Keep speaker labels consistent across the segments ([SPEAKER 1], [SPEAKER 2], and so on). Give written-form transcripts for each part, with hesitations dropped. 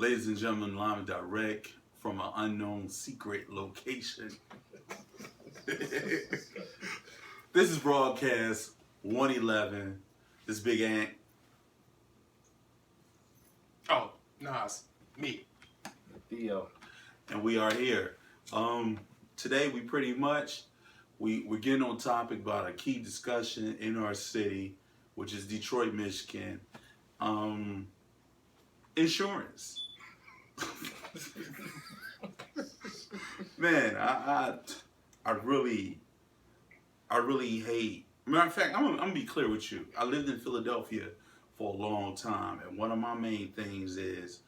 [SPEAKER 1] Ladies and gentlemen, live direct from an unknown secret location. This is broadcast 111. This big ant.
[SPEAKER 2] Oh, Nas, me.
[SPEAKER 3] Theo.
[SPEAKER 1] And we are here. Today we pretty much we're getting on topic about a key discussion in our city, which is Detroit, Michigan. Insurance. Man, I really hate. Matter of fact, I'm gonna be clear with you. I lived in Philadelphia for a long time, and one of my main things is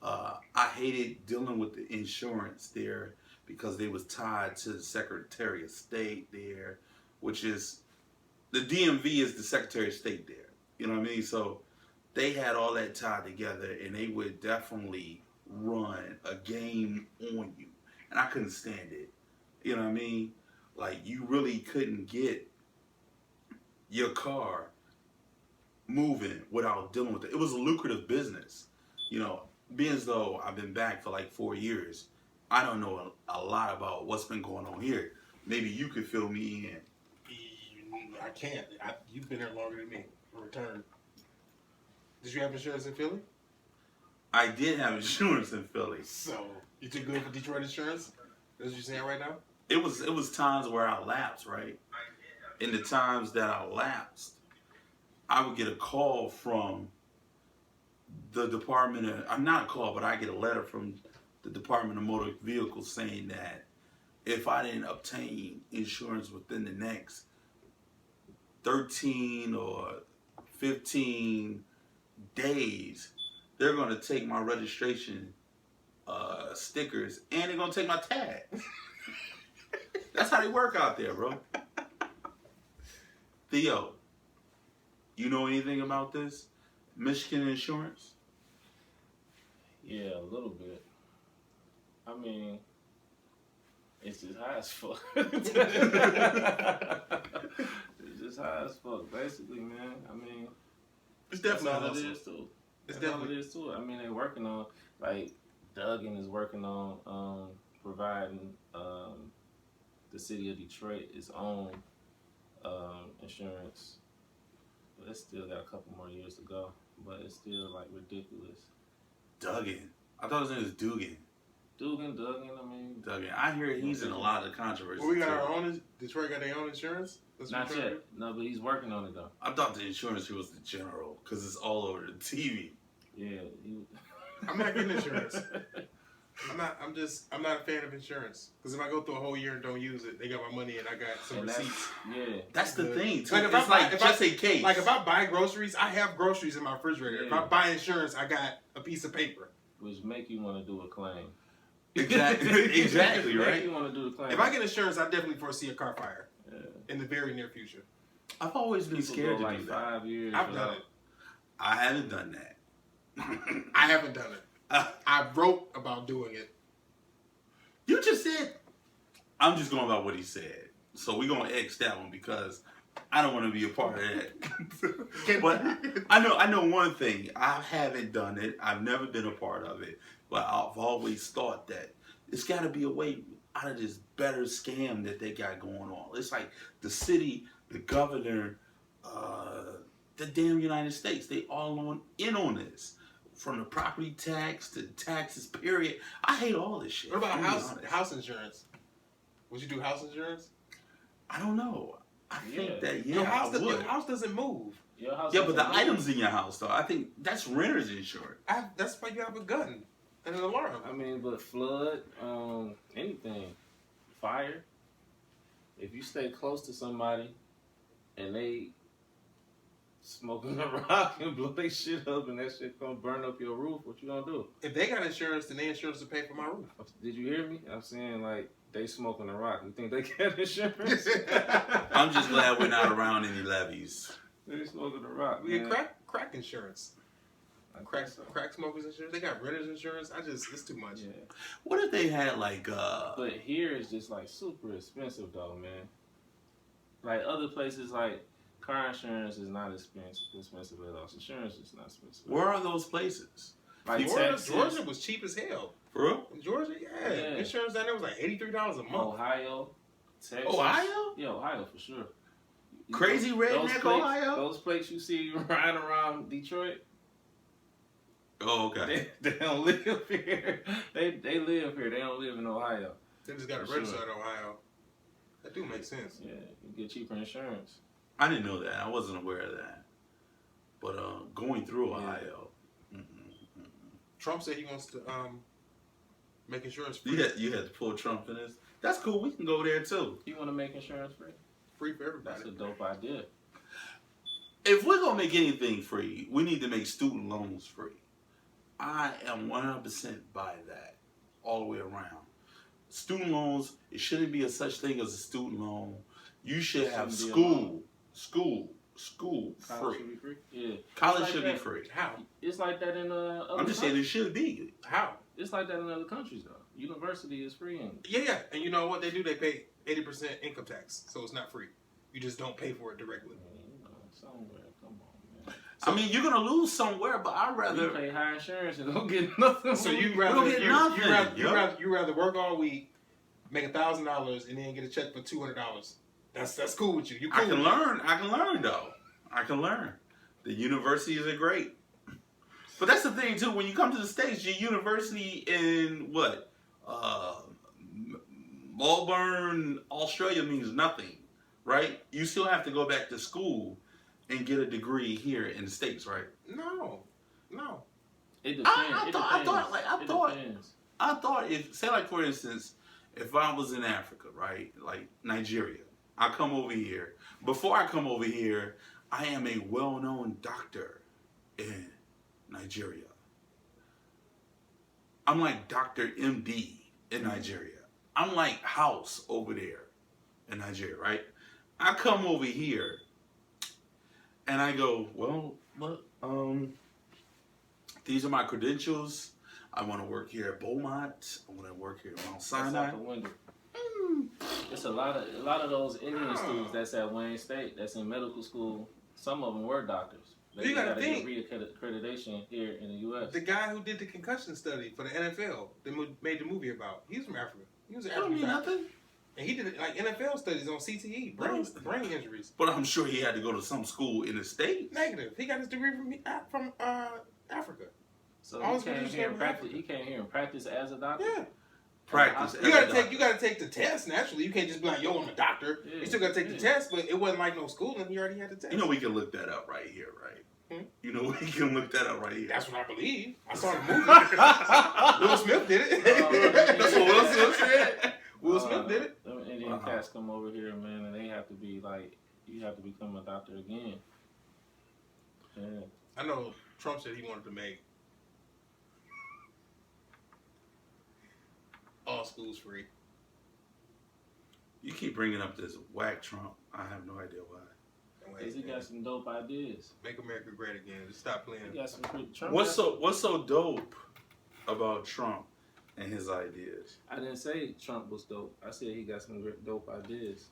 [SPEAKER 1] I hated dealing with the insurance there because they was tied to the Secretary of State there, which is the DMV is the Secretary of State there. You know what I mean? So they had all that tied together, and they would definitely run a game on you, and I couldn't stand it. You know what I mean? Like, you really couldn't get your car moving without dealing with it. It was a lucrative business. You know, being as though I've been back for like 4 years, I don't know a lot about what's been going on here. Maybe you could fill me in.
[SPEAKER 2] I can't. You've been here longer than me. Return. Did you have insurance in Philly?
[SPEAKER 1] I did have insurance in Philly.
[SPEAKER 2] So you too good for Detroit insurance? That's what you're saying right now?
[SPEAKER 1] It was times where I lapsed, right? In the times that I lapsed, I would get a call from the Department of, I'm not a call, but I get a letter from the Department of Motor Vehicles saying that if I didn't obtain insurance within the next 13 or 15 days, they're going to take my registration stickers and they're going to take my tag. That's how they work out there, bro. Theo, you know anything about this? Michigan insurance?
[SPEAKER 3] Yeah, a little bit. I mean, it's just high as fuck. It's just high as fuck, basically, man. I mean,
[SPEAKER 2] It's
[SPEAKER 3] that's
[SPEAKER 2] definitely
[SPEAKER 3] all
[SPEAKER 2] a
[SPEAKER 3] it
[SPEAKER 2] hustle.
[SPEAKER 3] is too.
[SPEAKER 2] It's
[SPEAKER 3] That's all
[SPEAKER 2] definitely.
[SPEAKER 3] it is too. I mean, they're working on, like, Duggan is working on providing the city of Detroit its own insurance. But it's still got a couple more years to go. But it's still like ridiculous.
[SPEAKER 1] Duggan. I thought his name was Dugan.
[SPEAKER 3] Duggan, I mean,
[SPEAKER 1] Duggan. I hear he's in a lot of controversy.
[SPEAKER 2] Well, we got
[SPEAKER 1] too.
[SPEAKER 2] our own. Detroit got their own insurance? That's what
[SPEAKER 3] not
[SPEAKER 2] you're trying
[SPEAKER 3] yet. No, but he's working on it though.
[SPEAKER 1] I thought the insurance was the general because it's all over the TV.
[SPEAKER 3] Yeah.
[SPEAKER 2] I'm not getting insurance. I'm not a fan of insurance. Because if I go through a whole year and don't use it, they got my money and I got some
[SPEAKER 3] And
[SPEAKER 2] receipts.
[SPEAKER 3] Yeah.
[SPEAKER 1] That's the
[SPEAKER 2] Good.
[SPEAKER 1] thing, too.
[SPEAKER 2] Like,
[SPEAKER 1] It's like just in case.
[SPEAKER 2] Like if I buy groceries, I have groceries in my refrigerator. If
[SPEAKER 3] Yeah.
[SPEAKER 2] I buy insurance, I got a piece of paper.
[SPEAKER 3] Which make you want to do a claim.
[SPEAKER 1] Exactly, exactly,
[SPEAKER 3] Make
[SPEAKER 1] right?
[SPEAKER 3] you want to do the claim.
[SPEAKER 2] If I get insurance, I definitely foresee a car fire
[SPEAKER 3] Yeah.
[SPEAKER 2] in the very near future.
[SPEAKER 1] I've always been
[SPEAKER 3] People
[SPEAKER 1] scared
[SPEAKER 3] go
[SPEAKER 1] to
[SPEAKER 3] like
[SPEAKER 1] do that.
[SPEAKER 3] 5 years.
[SPEAKER 2] I've
[SPEAKER 3] without-
[SPEAKER 2] done it.
[SPEAKER 1] I haven't done that.
[SPEAKER 2] I haven't done it. I wrote about doing it.
[SPEAKER 1] You just said. I'm just going about what he said. So we're going to X that one because I don't want to be a part of that. But I know one thing. I haven't done it. I've never been a part of it. But I've always thought that it's got to be a way out of this better scam that they got going on. It's like the city, the governor, the damn United States. They all in on this. From the property tax to taxes, period. I hate all this shit.
[SPEAKER 2] What about
[SPEAKER 1] I'm gonna be honest.
[SPEAKER 2] house insurance? Would you do house insurance?
[SPEAKER 1] I don't know. I think
[SPEAKER 3] Yeah.
[SPEAKER 1] that
[SPEAKER 2] Your
[SPEAKER 1] I would.
[SPEAKER 2] house doesn't move.
[SPEAKER 3] Your house
[SPEAKER 1] Yeah, but the
[SPEAKER 3] doesn't move.
[SPEAKER 1] items in your house though, I think that's renter's insurance.
[SPEAKER 2] That's why you have a gun and an alarm.
[SPEAKER 3] I mean, but flood, anything, fire. If you stay close to somebody and they smoking a rock and blow their shit up and that shit gonna burn up your roof, what you gonna do?
[SPEAKER 2] If they got insurance, then their insurance will pay for my roof.
[SPEAKER 3] Did you hear me? I'm saying like they smoking a rock. You think they got insurance?
[SPEAKER 1] I'm just glad we're not around any levies.
[SPEAKER 3] They smoking a rock.
[SPEAKER 2] We
[SPEAKER 3] Man.
[SPEAKER 2] get crack insurance.
[SPEAKER 3] I
[SPEAKER 2] Crack
[SPEAKER 3] think so.
[SPEAKER 2] crack smokers insurance. They got renters insurance. It's too much.
[SPEAKER 3] Yeah.
[SPEAKER 1] What if they had like
[SPEAKER 3] But here it's just like super expensive though, man. Like other places, like car insurance is not expensive at all. Insurance is not expensive.
[SPEAKER 1] where are those places?
[SPEAKER 3] Like
[SPEAKER 2] Florida,
[SPEAKER 3] Texas,
[SPEAKER 2] Georgia was cheap as hell.
[SPEAKER 1] For real?
[SPEAKER 2] In Georgia, yeah.
[SPEAKER 3] Yeah.
[SPEAKER 2] Insurance down there was like $83 a month.
[SPEAKER 3] Ohio, Texas.
[SPEAKER 1] Ohio?
[SPEAKER 3] Yeah, Ohio for sure.
[SPEAKER 1] Crazy redneck
[SPEAKER 3] plates,
[SPEAKER 1] Ohio?
[SPEAKER 3] Those plates you see riding around Detroit,
[SPEAKER 1] Oh, okay.
[SPEAKER 3] they don't live here. They live here. They don't live in Ohio.
[SPEAKER 2] They just got to
[SPEAKER 3] For
[SPEAKER 2] register
[SPEAKER 3] sure.
[SPEAKER 2] in Ohio. That do make sense.
[SPEAKER 3] Yeah, you get cheaper insurance.
[SPEAKER 1] I didn't know that. I wasn't aware of that. But going through
[SPEAKER 3] Yeah.
[SPEAKER 1] Ohio.
[SPEAKER 2] Trump said he wants to make insurance free.
[SPEAKER 1] You had to pull Trump in this. That's cool. We can go there too.
[SPEAKER 3] You want to make insurance free?
[SPEAKER 2] Free for everybody.
[SPEAKER 3] That's a dope idea.
[SPEAKER 1] If we're gonna make anything free, we need to make student loans free. I am 100% by that, all the way around. Student loans, it shouldn't be a such thing as a student loan. You should have
[SPEAKER 3] Shouldn't be a
[SPEAKER 1] school
[SPEAKER 3] College
[SPEAKER 1] free.
[SPEAKER 3] should be free. Yeah.
[SPEAKER 1] College
[SPEAKER 3] It's
[SPEAKER 1] should
[SPEAKER 3] like
[SPEAKER 1] be
[SPEAKER 3] that.
[SPEAKER 1] free.
[SPEAKER 2] How?
[SPEAKER 3] It's like that in other
[SPEAKER 1] I'm just saying
[SPEAKER 3] countries.
[SPEAKER 1] it should be.
[SPEAKER 2] How?
[SPEAKER 3] It's like that in other countries though. University is free and
[SPEAKER 2] Yeah. And you know what they do? They pay 80% income tax, so it's not free. You just don't pay for it directly.
[SPEAKER 3] somewhere. Come on, man.
[SPEAKER 1] I mean, you're gonna lose somewhere, but I'd
[SPEAKER 3] You
[SPEAKER 1] rather.
[SPEAKER 3] pay high insurance and don't get nothing.
[SPEAKER 2] So you
[SPEAKER 1] don't
[SPEAKER 2] rather
[SPEAKER 1] get
[SPEAKER 2] you
[SPEAKER 1] nothing,
[SPEAKER 2] rather work all week, make $1,000, and then get a check for $200. That's cool with you. You cool
[SPEAKER 1] I can
[SPEAKER 2] with
[SPEAKER 1] learn. I can learn though. I can learn. The universities are great. But that's the thing too. When you come to the States, your university in what? Melbourne, Australia means nothing, right? You still have to go back to school and get a degree here in the States, right?
[SPEAKER 2] No.
[SPEAKER 3] It depends.
[SPEAKER 1] I
[SPEAKER 3] It
[SPEAKER 1] thought-
[SPEAKER 3] depends. It depends.
[SPEAKER 1] I thought if, say like for instance, if I was in Africa, right, like Nigeria, I come over here. Before I come over here, I am a well-known doctor in Nigeria. I'm like Dr. MD in Nigeria. I'm like House over there in Nigeria, right? I come over here and I go, well, look, these are my credentials. I want to work here at Beaumont. I want to work here at Mount
[SPEAKER 3] That's
[SPEAKER 1] Sinai.
[SPEAKER 3] out the window. It's a lot of those Indian students that's at Wayne State that's in medical school. Some of them were doctors. They
[SPEAKER 2] You gotta
[SPEAKER 3] gotta
[SPEAKER 2] think.
[SPEAKER 3] get reaccreditation here in the U.S.
[SPEAKER 2] The guy who did the concussion study for the NFL, they made the movie about. He's from Africa. He was an
[SPEAKER 1] That don't
[SPEAKER 2] African
[SPEAKER 1] mean
[SPEAKER 2] doctor.
[SPEAKER 1] nothing.
[SPEAKER 2] And he did like NFL studies on CTE, brain injuries.
[SPEAKER 1] But I'm sure he had to go to some school in the States.
[SPEAKER 2] Negative. He got his degree from Africa.
[SPEAKER 3] So
[SPEAKER 2] All
[SPEAKER 3] he
[SPEAKER 2] his
[SPEAKER 3] came
[SPEAKER 2] students
[SPEAKER 3] here
[SPEAKER 2] from
[SPEAKER 3] and practice.
[SPEAKER 2] Africa.
[SPEAKER 3] He came here and practice as a doctor.
[SPEAKER 2] Yeah.
[SPEAKER 1] Practice.
[SPEAKER 3] You
[SPEAKER 1] as a doctor.
[SPEAKER 2] You gotta take the test naturally. You can't just be like, yo, I'm a doctor.
[SPEAKER 3] Yeah.
[SPEAKER 2] You still gotta take the test, but it wasn't like no schooling. He already had the test.
[SPEAKER 1] You know we can look that up right here, right?
[SPEAKER 2] Hmm?
[SPEAKER 1] You know we can look that up right here.
[SPEAKER 2] That's what I believe. I saw the movie. Will Smith did it.
[SPEAKER 1] That's what Will Smith said.
[SPEAKER 2] Will Smith did it.
[SPEAKER 3] Them Indian cats come over here, man, and they have to be like, you have to become a doctor again. Yeah.
[SPEAKER 2] I know Trump said he wanted to make all schools free.
[SPEAKER 1] You keep bringing up this whack Trump. I have no idea why.
[SPEAKER 3] Cause he got some dope ideas.
[SPEAKER 2] Make America great again. Just stop playing.
[SPEAKER 3] He got some pretty. Trump
[SPEAKER 1] What's
[SPEAKER 3] got-
[SPEAKER 1] so dope about Trump and his ideas?
[SPEAKER 3] I didn't say Trump was dope. I said he got some dope ideas.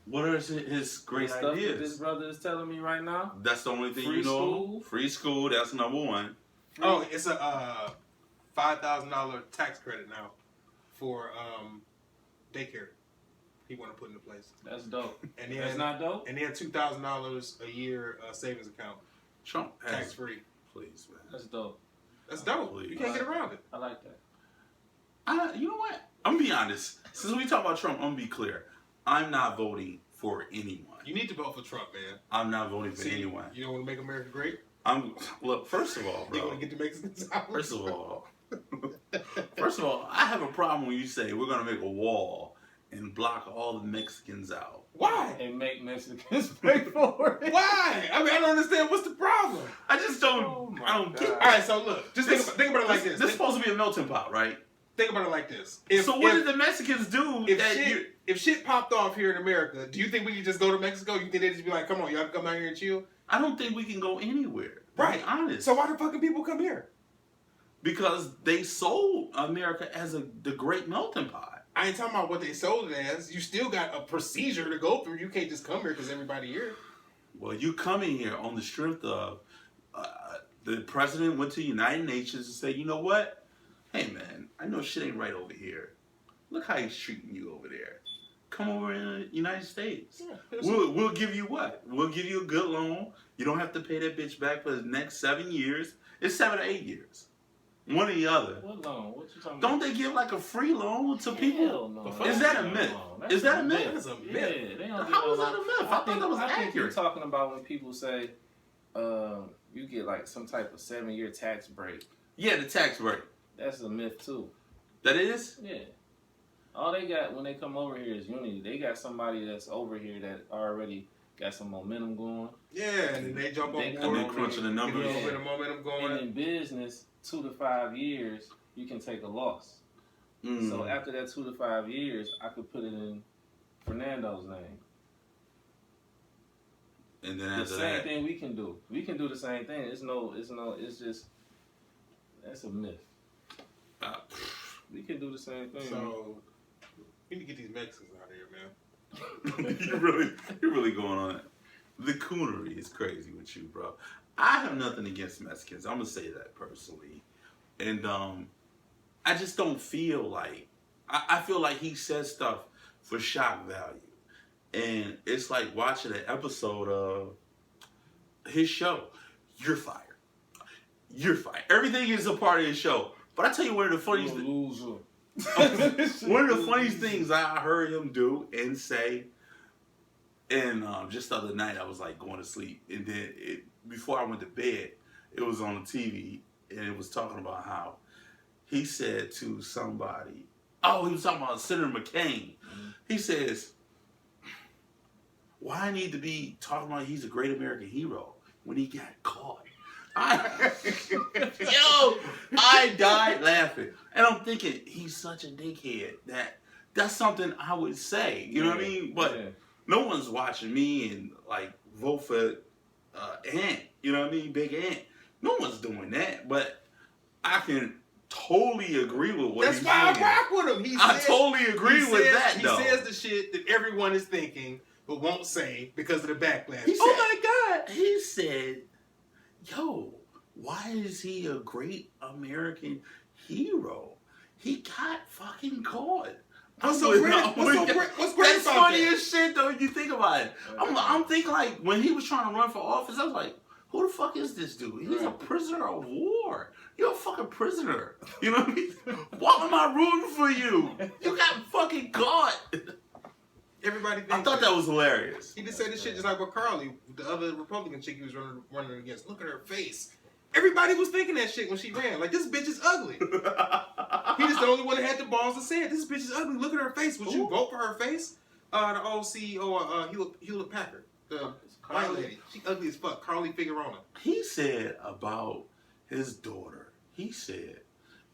[SPEAKER 1] What are his great
[SPEAKER 3] The stuff that this
[SPEAKER 1] ideas?
[SPEAKER 3] brother is telling me right now.
[SPEAKER 1] That's the only thing
[SPEAKER 3] Free
[SPEAKER 1] you know.
[SPEAKER 3] school.
[SPEAKER 1] Free school. That's number one.
[SPEAKER 2] Oh, it's a $5,000 tax credit now for daycare. He want to put into place,
[SPEAKER 3] That's dope.
[SPEAKER 2] and
[SPEAKER 3] That's
[SPEAKER 2] then
[SPEAKER 3] not dope.
[SPEAKER 2] and then $2,000 a year savings account,
[SPEAKER 1] Trump has.
[SPEAKER 2] tax free.
[SPEAKER 1] Please, man.
[SPEAKER 3] That's dope.
[SPEAKER 2] That's dope. You can't get around it.
[SPEAKER 3] I like that.
[SPEAKER 1] You know what? I'm gonna be honest. Since we talk about Trump, I'm gonna be clear. I'm not voting for anyone.
[SPEAKER 2] You need to vote for Trump, man.
[SPEAKER 1] I'm not voting for
[SPEAKER 2] See,
[SPEAKER 1] anyone.
[SPEAKER 2] You don't want to make America great.
[SPEAKER 1] Look. First of all,
[SPEAKER 2] You
[SPEAKER 1] bro.
[SPEAKER 2] want to get the Mexicans out.
[SPEAKER 1] First of all, I have a problem when you say we're gonna make a wall and block all the Mexicans out.
[SPEAKER 2] Why?
[SPEAKER 3] And make Mexicans pay for it.
[SPEAKER 2] Why? I mean, I don't understand. What's the problem?
[SPEAKER 1] I just don't.
[SPEAKER 3] Oh my
[SPEAKER 1] I don't
[SPEAKER 3] God.
[SPEAKER 1] get.
[SPEAKER 2] All right, so look, just think about it like this.
[SPEAKER 1] This is supposed to be a melting pot, right?
[SPEAKER 2] Think about it like this.
[SPEAKER 1] So what did the Mexicans do?
[SPEAKER 2] If shit popped off here in America, do you think we could just go to Mexico? You think they'd just be like, come on, y'all can come down here and chill?
[SPEAKER 1] I don't think we can go anywhere. To
[SPEAKER 2] Right.
[SPEAKER 1] be honest.
[SPEAKER 2] So why the fucking people come here?
[SPEAKER 1] Because they sold America as the great melting pot.
[SPEAKER 2] I ain't talking about what they sold it as. You still got a procedure to go through. You can't just come here because everybody here.
[SPEAKER 1] Well, you coming here on the strength of The president went to the United Nations and said, you know what? Hey man, I know shit ain't right over here. Look how he's treating you over there. Come over in the United States.
[SPEAKER 2] Yeah,
[SPEAKER 1] We'll give you what? We'll give you a good loan. You don't have to pay that bitch back for the next 7 years. It's 7 or 8 years. One or the other.
[SPEAKER 3] What loan? What you talking
[SPEAKER 1] Don't
[SPEAKER 3] about?
[SPEAKER 1] they give like a free loan to people?
[SPEAKER 3] Hell no.
[SPEAKER 1] Is that a myth? Is that a myth?
[SPEAKER 2] That's a myth.
[SPEAKER 3] Yeah, they don't
[SPEAKER 1] How
[SPEAKER 3] do
[SPEAKER 1] was
[SPEAKER 3] no
[SPEAKER 1] that a
[SPEAKER 3] loan.
[SPEAKER 1] myth? I thought that was
[SPEAKER 3] I think you're
[SPEAKER 1] accurate.
[SPEAKER 3] talking about when people say you get like some type of 7-year tax break.
[SPEAKER 1] Yeah, the tax break.
[SPEAKER 3] That's a myth too.
[SPEAKER 1] That is?
[SPEAKER 3] Yeah. All they got when they come over here is unity. They got somebody that's over here that already got some momentum going.
[SPEAKER 2] Yeah, and then they jump on
[SPEAKER 3] They
[SPEAKER 2] board.
[SPEAKER 3] come
[SPEAKER 1] And
[SPEAKER 3] over
[SPEAKER 1] they crunching the
[SPEAKER 2] Get a
[SPEAKER 1] numbers.
[SPEAKER 2] little bit of momentum going.
[SPEAKER 3] And in business, 2 to 5 years, you can take a loss.
[SPEAKER 1] Mm.
[SPEAKER 3] So after that 2 to 5 years, I could put it in Fernando's name.
[SPEAKER 1] And then
[SPEAKER 3] The
[SPEAKER 1] after
[SPEAKER 3] same
[SPEAKER 1] that,
[SPEAKER 3] thing we can do. We can do the same thing. It's just, that's a myth.
[SPEAKER 1] uh,
[SPEAKER 3] We can do the same thing.
[SPEAKER 2] So we need to get these Mexicans out of here, man.
[SPEAKER 1] you're really going on it. The coonery is crazy with you, bro. I have nothing against Mexicans. I'm gonna say that personally, and I just don't feel like I feel like he says stuff for shock value, and it's like watching an episode of his show. You're fired. You're fired. Everything is a part of his show. But I tell you, one of the funniest
[SPEAKER 3] You're a loser.
[SPEAKER 1] one of the funniest things I heard him do and say, and just the other night I was like going to sleep, and then before I went to bed, it was on the TV, and it was talking about how he said to somebody, he was talking about Senator McCain.
[SPEAKER 3] Mm-hmm.
[SPEAKER 1] He says, "Why I need to be talking about he's a great American hero when he got caught?" I died laughing. And I'm thinking, he's such a dickhead that's something I would say. You know what I mean? But
[SPEAKER 3] yeah.
[SPEAKER 1] no one's watching me and like vote for Ant. You know what I mean? Big Ant. No one's doing that. But I can totally agree with what
[SPEAKER 2] That's
[SPEAKER 1] he's
[SPEAKER 2] why
[SPEAKER 1] saying.
[SPEAKER 2] I rock with him.
[SPEAKER 1] I totally agree with that,
[SPEAKER 2] he
[SPEAKER 1] though.
[SPEAKER 2] He says the shit that everyone is thinking but won't say because of the backlash.
[SPEAKER 1] He said,
[SPEAKER 2] Oh my God.
[SPEAKER 1] He said, yo, why is he a great American hero? He got fucking caught.
[SPEAKER 2] What's great
[SPEAKER 1] That's
[SPEAKER 2] about
[SPEAKER 1] funny
[SPEAKER 2] that?
[SPEAKER 1] as shit though if you think about it. I'm thinking like when he was trying to run for office, I was like, who the fuck is this dude? He's a prisoner of war. You're a fucking prisoner. You know what I mean? Why am I rooting for you? You got fucking caught.
[SPEAKER 2] Everybody thinks
[SPEAKER 1] I thought that was hilarious.
[SPEAKER 2] He just said this shit just like with Carly, the other Republican chick he was running against. Look at her face. Everybody was thinking that shit when she ran. Like, this bitch is ugly. He just the only one that had the balls to say it. This bitch is ugly. Look at her face. Would you vote for her face? The old CEO of Hewlett Packard. The white lady. She ugly as fuck. Carly Figueroa.
[SPEAKER 1] He said about his daughter, he said,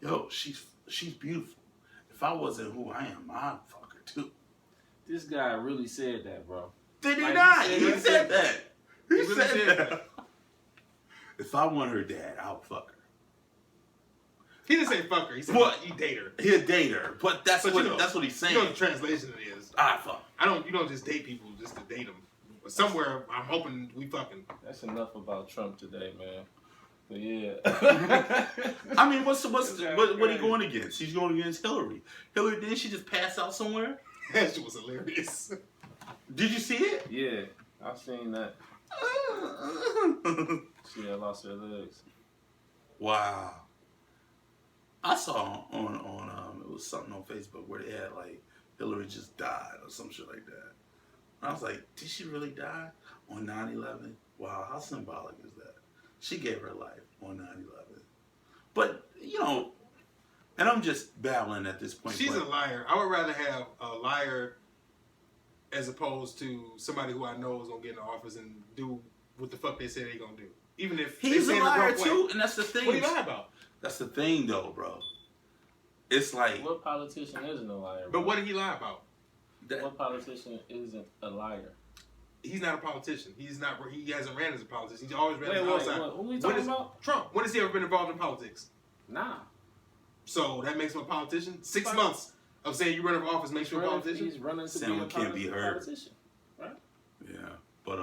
[SPEAKER 1] yo, she's beautiful. If I wasn't who I am, I'd fuck her too.
[SPEAKER 3] This guy really said that, bro.
[SPEAKER 1] Did he
[SPEAKER 3] Like,
[SPEAKER 1] not?
[SPEAKER 3] he
[SPEAKER 1] He
[SPEAKER 3] said
[SPEAKER 1] said
[SPEAKER 3] that.
[SPEAKER 1] that. He
[SPEAKER 2] really
[SPEAKER 1] said
[SPEAKER 2] said
[SPEAKER 1] that. If I want her dad, I'll fuck her.
[SPEAKER 2] He didn't say fuck her. He said
[SPEAKER 1] What?
[SPEAKER 2] he date her.
[SPEAKER 1] He'll date her, but that's
[SPEAKER 2] But
[SPEAKER 1] what
[SPEAKER 2] you know,
[SPEAKER 1] that's what he's
[SPEAKER 2] You
[SPEAKER 1] saying.
[SPEAKER 2] know what the translation it is.
[SPEAKER 1] I fuck.
[SPEAKER 2] You don't just date people just to date them. But somewhere, I'm hoping we fucking.
[SPEAKER 3] That's enough about Trump today, man. But yeah.
[SPEAKER 1] I mean, what he going against? He's going against Hillary. Hillary, didn't she just pass out somewhere?
[SPEAKER 2] That shit was hilarious.
[SPEAKER 1] Did you see it?
[SPEAKER 3] Yeah, I've seen that. She had lost her legs.
[SPEAKER 1] Wow. I saw on it was something on Facebook where they had like Hillary just died or some shit like that. And I was like, did she really die on 9/11? Wow, how symbolic is that? She gave her life on 9/11. But, you know, and I'm just babbling at this point.
[SPEAKER 2] She's
[SPEAKER 1] but
[SPEAKER 2] a liar. I would rather have a liar as opposed to somebody who I know is gonna get in the office and do what the fuck they say they're gonna do. Even if
[SPEAKER 1] he's
[SPEAKER 2] they
[SPEAKER 1] a
[SPEAKER 2] say it the
[SPEAKER 1] liar
[SPEAKER 2] wrong way.
[SPEAKER 1] too, and that's the thing.
[SPEAKER 2] What are you lying about?
[SPEAKER 1] That's the thing though, bro. It's like
[SPEAKER 3] What politician isn't a liar?
[SPEAKER 2] But
[SPEAKER 3] bro?
[SPEAKER 2] what did he lie about?
[SPEAKER 1] that,
[SPEAKER 3] What politician isn't a liar?
[SPEAKER 2] He's not a politician. He's not. He hasn't ran as a politician. He's always ran
[SPEAKER 3] Wait,
[SPEAKER 2] as an outside.
[SPEAKER 3] who we
[SPEAKER 2] When
[SPEAKER 3] talking
[SPEAKER 2] is-
[SPEAKER 3] about?
[SPEAKER 2] Trump. When has he ever been involved in politics?
[SPEAKER 3] Nah.
[SPEAKER 2] So that makes him a politician. 6
[SPEAKER 3] Fine.
[SPEAKER 2] months of saying you run for office makes you a politician.
[SPEAKER 3] He's running to
[SPEAKER 1] Someone
[SPEAKER 3] be a
[SPEAKER 1] can't be heard.
[SPEAKER 3] politician. Right?
[SPEAKER 1] yeah. But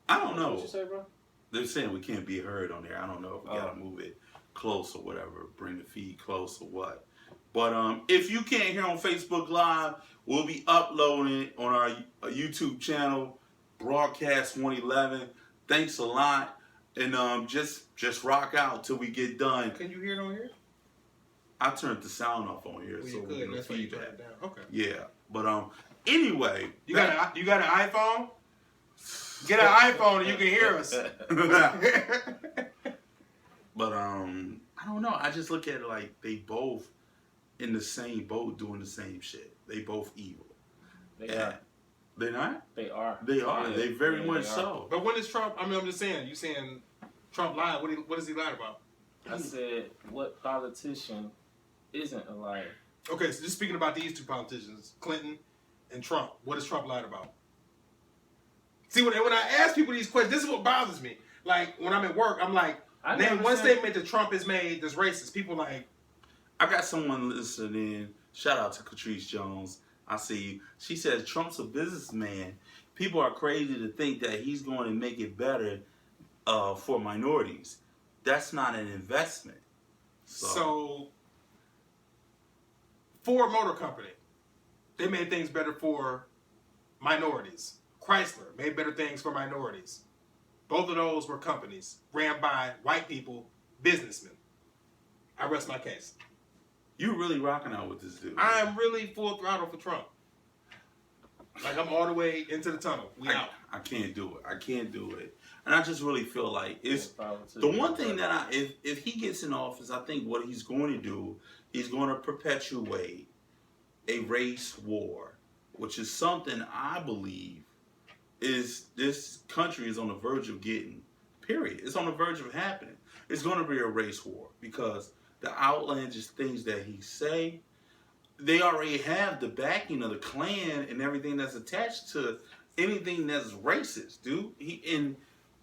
[SPEAKER 1] I don't know.
[SPEAKER 3] What you say, bro?
[SPEAKER 1] They're saying we can't be heard on there. I don't know if we
[SPEAKER 3] Oh.
[SPEAKER 1] gotta move it close or whatever, bring the feed close or what. But if you can't hear on Facebook Live, we'll be uploading it on our YouTube channel, Broadcast 111. Thanks a lot, and just rock out till we get done.
[SPEAKER 2] Can you hear it on here?
[SPEAKER 1] I turned the sound off on here,
[SPEAKER 2] Well,
[SPEAKER 1] so
[SPEAKER 2] you
[SPEAKER 1] we
[SPEAKER 2] could.
[SPEAKER 1] get
[SPEAKER 2] That's why you turned
[SPEAKER 1] feedback.
[SPEAKER 2] it down. Okay.
[SPEAKER 1] Yeah, but anyway,
[SPEAKER 2] You got an iPhone? Get an iPhone and you can hear us.
[SPEAKER 1] But I don't know. I just look at it like they both in the same boat doing the same shit. They both evil.
[SPEAKER 3] They
[SPEAKER 1] Yeah.
[SPEAKER 3] are.
[SPEAKER 1] They're not?
[SPEAKER 3] They are.
[SPEAKER 1] They are.
[SPEAKER 3] Yeah.
[SPEAKER 1] They very
[SPEAKER 3] Yeah,
[SPEAKER 1] much
[SPEAKER 3] they are.
[SPEAKER 1] so.
[SPEAKER 2] But when is Trump? I mean, I'm just saying. You saying Trump lied? What does he lie about?
[SPEAKER 3] I said, what politician isn't a liar?
[SPEAKER 2] Okay, so just speaking about these two politicians, Clinton and Trump. What has Trump lied about? See, when I ask people these questions, this is what bothers me. Like when I'm at work, I'm like,
[SPEAKER 3] I
[SPEAKER 2] name
[SPEAKER 3] never
[SPEAKER 2] one
[SPEAKER 3] said-
[SPEAKER 2] statement that Trump has made that's racist. People like,
[SPEAKER 1] I got someone listening. Shout out to Catrice Jones. I see you. She says Trump's a businessman. People are crazy to think that he's going to make it better for minorities. That's not an investment.
[SPEAKER 2] so Ford Motor Company, they made things better for minorities. Chrysler made better things for minorities. Both of those were companies ran by white people, businessmen. I rest my case.
[SPEAKER 1] You really rocking out with this dude.
[SPEAKER 2] I am really full throttle for Trump. Like I'm all the way into the tunnel. We out.
[SPEAKER 1] I can't do it. I can't do it. And I just really feel like it's
[SPEAKER 3] Politician.
[SPEAKER 1] the one thing that if he gets in office, I think what he's going to do, he's going to perpetuate a race war, which is something I believe is this country is on the verge of getting, period. It's on the verge of happening. It's going to be a race war because the outlandish things that he say, they already have the backing of the Klan and everything that's attached to anything that's racist, dude. And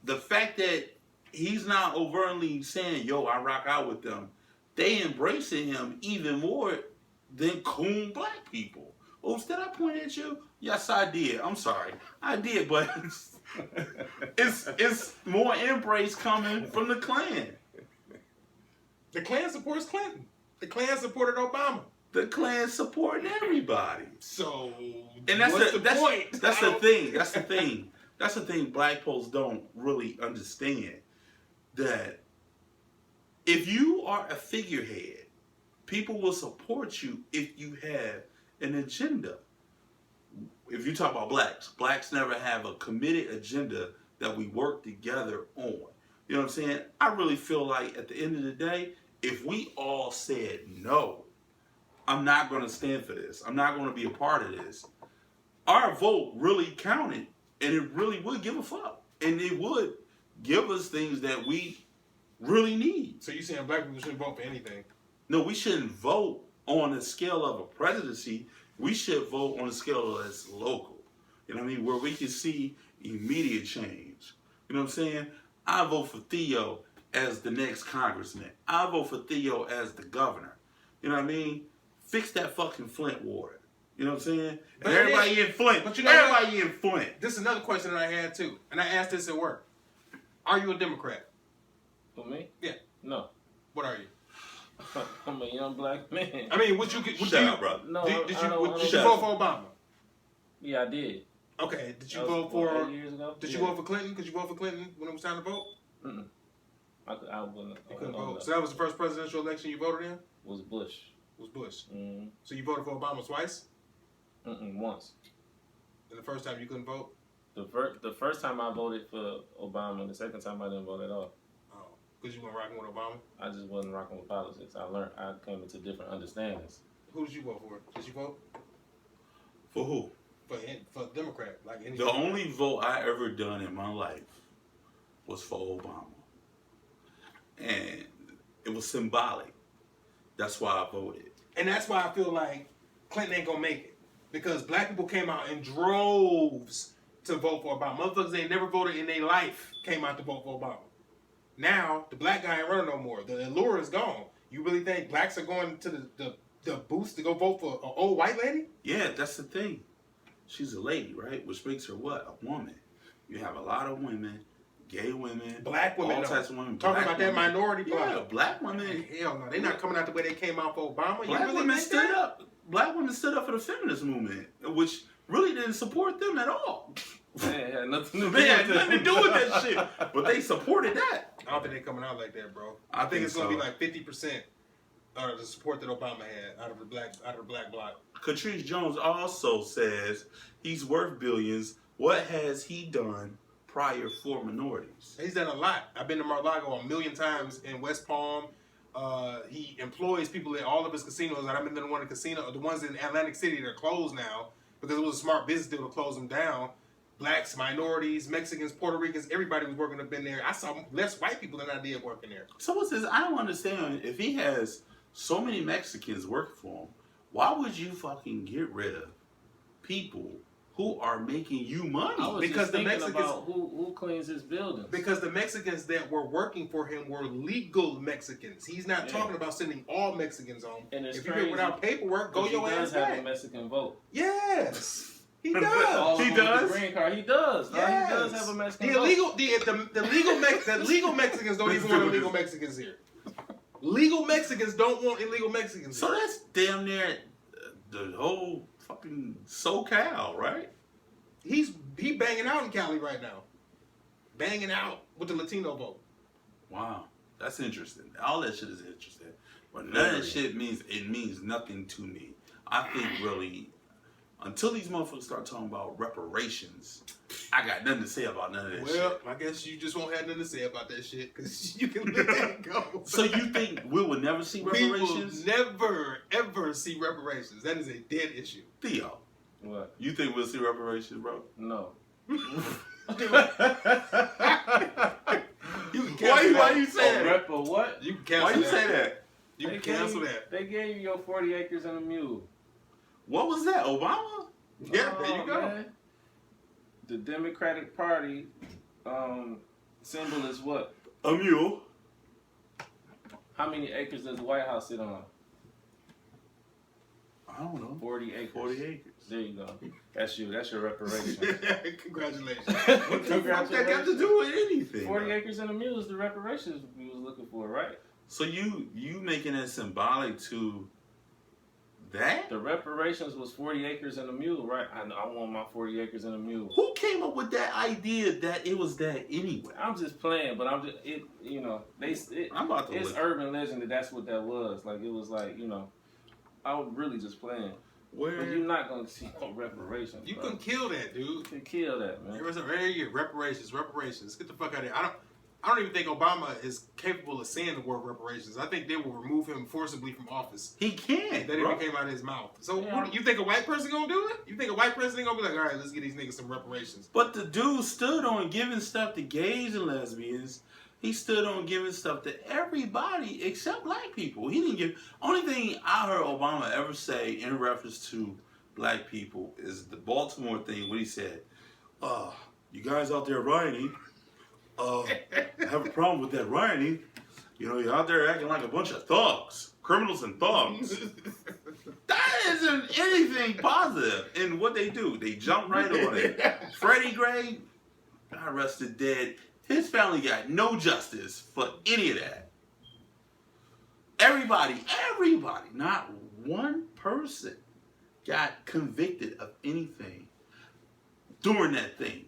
[SPEAKER 1] the fact that he's not overtly saying, yo, I rock out with them, they embracing him even more than coon black people. Oops, did I point at you? Yes, I did. I'm sorry. I did, but it's more embrace coming from the Klan.
[SPEAKER 2] The Klan supports Clinton. The Klan supported Obama.
[SPEAKER 1] The Klan supporting everybody.
[SPEAKER 2] So,
[SPEAKER 1] And that's
[SPEAKER 2] what's
[SPEAKER 1] the
[SPEAKER 2] point?
[SPEAKER 1] That's the thing. That's the thing. That's the thing black folks don't really understand. That if you are a figurehead, people will support you if you have an agenda. If you talk about blacks never have a committed agenda that we work together on. You know what I'm saying? I really feel like at the end of the day, if we all said no, I'm not going to stand for this. I'm not going to be a part of this. Our vote really counted, and it really would give a fuck. And it would give us things that we really need.
[SPEAKER 2] So you saying black people shouldn't vote for anything?
[SPEAKER 1] No, we shouldn't vote on the scale of a presidency. We should vote on the scale that's local. You know what I mean? Where we can see immediate change. You know what I'm saying? I vote for Theo as the next congressman. I vote for Theo as the governor. You know what I mean? Fix that fucking Flint water. You know what I'm saying?
[SPEAKER 2] But
[SPEAKER 1] And everybody in Flint.
[SPEAKER 2] but you know
[SPEAKER 1] everybody in Flint.
[SPEAKER 2] This is another question that I had too, and I asked this at work. Are you a Democrat?
[SPEAKER 3] For me?
[SPEAKER 2] Yeah.
[SPEAKER 3] No.
[SPEAKER 2] What are you?
[SPEAKER 3] I'm a young black man.
[SPEAKER 2] I mean, would you
[SPEAKER 1] Shut up, brother.
[SPEAKER 3] No,
[SPEAKER 2] did
[SPEAKER 3] I don't-
[SPEAKER 2] you
[SPEAKER 1] Shut
[SPEAKER 2] vote
[SPEAKER 1] up.
[SPEAKER 2] for Obama?
[SPEAKER 3] Yeah, I did.
[SPEAKER 2] Okay. Did you
[SPEAKER 3] That was,
[SPEAKER 2] vote for?
[SPEAKER 3] 8 years ago?
[SPEAKER 2] Did you vote for Clinton? Could you vote for Clinton when it was time to vote?
[SPEAKER 3] Mm-mm. I wouldn't.
[SPEAKER 2] You couldn't vote. So that was the first presidential election you voted in?
[SPEAKER 3] Was Bush.
[SPEAKER 2] Was Bush.
[SPEAKER 3] Mm-hmm.
[SPEAKER 2] So you voted for Obama twice?
[SPEAKER 3] Once.
[SPEAKER 2] And the first time you couldn't vote?
[SPEAKER 3] The first time I voted for Obama, the second time I didn't vote at all.
[SPEAKER 2] Oh, because you weren't rocking with Obama?
[SPEAKER 3] I just wasn't rocking with politics. I came into different understandings.
[SPEAKER 2] Who did you vote for? Did you vote
[SPEAKER 1] For who?
[SPEAKER 2] for Democrat? Like any?
[SPEAKER 1] The only vote I ever done in my life was for Obama. And it was symbolic. That's why I voted.
[SPEAKER 2] And that's why I feel like Clinton ain't gonna make it. Because black people came out in droves to vote for Obama. Motherfuckers they never voted in their life came out to vote for Obama. Now, the black guy ain't running no more. The allure is gone. You really think blacks are going to the booths to go vote for an old white lady?
[SPEAKER 1] Yeah, that's the thing. She's a lady, right? Which makes her what? A woman. You have a lot of women gay women,
[SPEAKER 2] Black women,
[SPEAKER 1] all
[SPEAKER 2] no.
[SPEAKER 1] types of women.
[SPEAKER 2] Talking
[SPEAKER 1] black
[SPEAKER 2] about that
[SPEAKER 1] women.
[SPEAKER 2] minority
[SPEAKER 1] Yeah,
[SPEAKER 2] bloc.
[SPEAKER 1] black women.
[SPEAKER 2] Hell no, they're not coming out the way they came out for Obama.
[SPEAKER 1] Black
[SPEAKER 2] you really
[SPEAKER 1] women
[SPEAKER 2] think
[SPEAKER 1] stood
[SPEAKER 2] that?
[SPEAKER 1] up. Black women stood up for the feminist movement, which really didn't support them at all.
[SPEAKER 3] They had nothing to do
[SPEAKER 1] They had
[SPEAKER 3] with
[SPEAKER 1] nothing to
[SPEAKER 3] that.
[SPEAKER 1] do with that shit, but they supported that.
[SPEAKER 2] I don't think they're coming out like that, bro.
[SPEAKER 1] I
[SPEAKER 2] I think
[SPEAKER 1] think
[SPEAKER 2] it's gonna be
[SPEAKER 1] so.
[SPEAKER 2] like 50% of the support that Obama had out of the black bloc.
[SPEAKER 1] Catrice Jones also says he's worth billions. What has he done prior for minorities?
[SPEAKER 2] He's done a lot. I've been to Mar-a-Lago a million times in West Palm. He employs people at all of his casinos, and I've been to one of the casinos, the ones in Atlantic City that are closed now because it was a smart business deal to close them down. Blacks, minorities, Mexicans, Puerto Ricans, everybody was working up in there. I saw less white people than I did working there.
[SPEAKER 1] So what's this? I don't understand. If he has so many Mexicans working for him, why would you fucking get rid of people who are making you money?
[SPEAKER 3] I was
[SPEAKER 2] Because
[SPEAKER 3] just
[SPEAKER 2] the
[SPEAKER 3] thinking
[SPEAKER 2] Mexicans-
[SPEAKER 3] about who cleans his buildings.
[SPEAKER 2] Because the Mexicans that were working for him were legal Mexicans. He's not
[SPEAKER 3] Yeah.
[SPEAKER 2] talking about sending all Mexicans home.
[SPEAKER 3] And it's
[SPEAKER 2] If you're
[SPEAKER 3] crazy.
[SPEAKER 2] here without paperwork, go
[SPEAKER 3] He
[SPEAKER 2] your ass
[SPEAKER 3] does have a
[SPEAKER 2] back.
[SPEAKER 3] Mexican vote.
[SPEAKER 2] Yes, he
[SPEAKER 3] All
[SPEAKER 2] does.
[SPEAKER 3] of
[SPEAKER 1] He
[SPEAKER 3] them with
[SPEAKER 1] does?
[SPEAKER 3] the green card. He does.
[SPEAKER 2] Yes.
[SPEAKER 3] He does have a Mexican
[SPEAKER 2] The
[SPEAKER 3] vote.
[SPEAKER 2] illegal, the legal Mexicans don't even want illegal Mexicans here. Legal Mexicans don't want illegal Mexicans
[SPEAKER 1] So
[SPEAKER 2] here.
[SPEAKER 1] that's damn near the whole fucking SoCal, right?
[SPEAKER 2] He banging out in Cali right now, banging out with the Latino vote.
[SPEAKER 1] Wow, that's interesting. All that shit is interesting, but none of that shit means nothing to me. I think really, until these motherfuckers start talking about reparations, I got nothing to say about none of that
[SPEAKER 2] Well,
[SPEAKER 1] shit.
[SPEAKER 2] I guess you just won't have nothing to say about that shit because you can let that go.
[SPEAKER 1] So you think we will never see
[SPEAKER 2] we will
[SPEAKER 1] reparations?
[SPEAKER 2] never ever see reparations. That is a dead issue.
[SPEAKER 1] Theo,
[SPEAKER 3] What?
[SPEAKER 1] you think we'll see reparations, bro?
[SPEAKER 3] No.
[SPEAKER 2] Dude, you can
[SPEAKER 1] Why
[SPEAKER 2] cancel that.
[SPEAKER 1] you say that?
[SPEAKER 3] Rep or what?
[SPEAKER 2] You can cancel
[SPEAKER 1] Why you
[SPEAKER 2] that.
[SPEAKER 1] say that?
[SPEAKER 2] You can cancel that.
[SPEAKER 3] They gave you your 40 acres and a mule.
[SPEAKER 1] What was that? Obama?
[SPEAKER 2] Yeah, there you go.
[SPEAKER 3] Man. The Democratic Party symbol is what?
[SPEAKER 1] A mule.
[SPEAKER 3] How many acres does the White House sit on?
[SPEAKER 1] I don't know.
[SPEAKER 3] 40 acres.
[SPEAKER 1] 40 acres.
[SPEAKER 3] There you go. That's you. That's your reparation.
[SPEAKER 2] Congratulations.
[SPEAKER 1] What the fuck that got to do with anything?
[SPEAKER 3] 40
[SPEAKER 1] bro?
[SPEAKER 3] acres and a mule is the reparations we was looking for, right?
[SPEAKER 1] So you making it symbolic to that?
[SPEAKER 3] The reparations was 40 acres and a mule, right? I want my 40 acres and a mule.
[SPEAKER 1] Who came up with that idea that it was that anyway?
[SPEAKER 3] I'm just playing, but I'm just
[SPEAKER 1] I'm about to
[SPEAKER 3] it's
[SPEAKER 1] look.
[SPEAKER 3] urban legend that that's what that was. Like it was like, I was really just playing. But
[SPEAKER 1] Where?
[SPEAKER 3] you're not gonna see no reparations.
[SPEAKER 2] You
[SPEAKER 3] bro.
[SPEAKER 2] can kill that, dude.
[SPEAKER 3] You can kill that, man.
[SPEAKER 2] Every year, reparations. Get the fuck out of here. I don't even think Obama is capable of saying the word reparations. I think they will remove him forcibly from office.
[SPEAKER 1] He can't.
[SPEAKER 2] That
[SPEAKER 1] bro.
[SPEAKER 2] even came out of his mouth. So
[SPEAKER 3] Yeah.
[SPEAKER 2] you think a white person gonna do it? You think a white person gonna be like, all right, let's get these niggas some reparations?
[SPEAKER 1] But the dude stood on giving stuff to gays and lesbians. He stood on giving stuff to everybody except black people. He didn't give. Only thing I heard Obama ever say in reference to black people is the Baltimore thing when he said, you guys out there rioting, have a problem with that rioting. You're out there acting like a bunch of thugs, criminals and thugs. That isn't anything positive in what they do. They jump right on it. Freddie Gray got arrested dead. His family got no justice for any of that. Everybody, not one person got convicted of anything during that thing.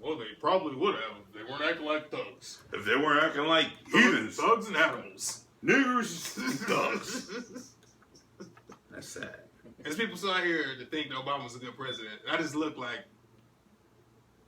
[SPEAKER 2] Well, they probably would have if they weren't acting like thugs.
[SPEAKER 1] If they weren't acting like heathens,
[SPEAKER 2] Thugs and animals.
[SPEAKER 1] niggers, and thugs. That's sad.
[SPEAKER 2] There's people still out here that think that Obama's a good president. And I just look like,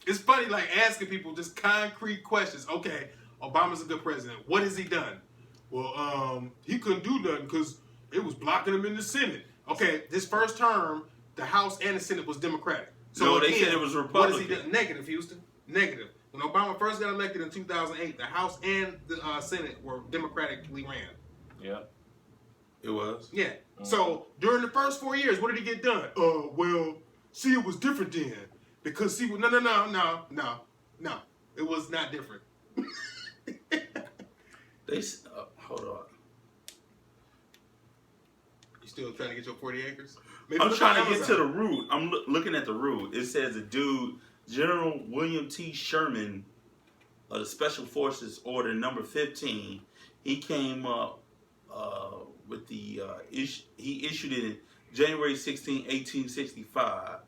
[SPEAKER 2] it's funny, like asking people just concrete questions. Okay, Obama's a good president. What has he done? Well, he couldn't do nothing because it was blocking him in the Senate. Okay, this first term, the House and the Senate was Democratic.
[SPEAKER 1] No, they said it was
[SPEAKER 2] What has he
[SPEAKER 1] Republican.
[SPEAKER 2] done? Negative, Houston. Negative. When Obama first got elected in 2008, the House and the Senate were democratically ran.
[SPEAKER 3] Yeah.
[SPEAKER 1] It was.
[SPEAKER 2] Yeah. So during the first 4 years, what did he get done? Well, see, it was different then because see, no, it was not different.
[SPEAKER 1] Hold on.
[SPEAKER 2] You still trying to get your 40 acres? Maybe
[SPEAKER 1] I'm
[SPEAKER 2] look
[SPEAKER 1] trying
[SPEAKER 2] on
[SPEAKER 1] to get to
[SPEAKER 2] Amazon.
[SPEAKER 1] the root. I'm looking at the root. It says a dude, General William T. Sherman, of the Special Forces Order Number 15. He came up with the he issued it in January 16, 1865.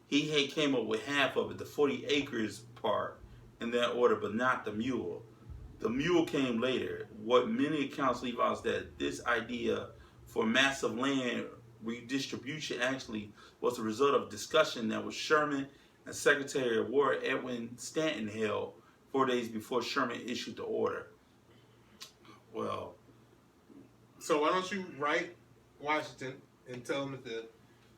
[SPEAKER 1] He had came up with half of it, the 40 acres part, in that order, but not the mule. The mule came later. What many accounts leave out is that this idea for massive land redistribution actually was the result of discussion that was Sherman and Secretary of War Edwin Stanton held 4 days before Sherman issued the order. Well,
[SPEAKER 2] So why don't you write Washington and tell them that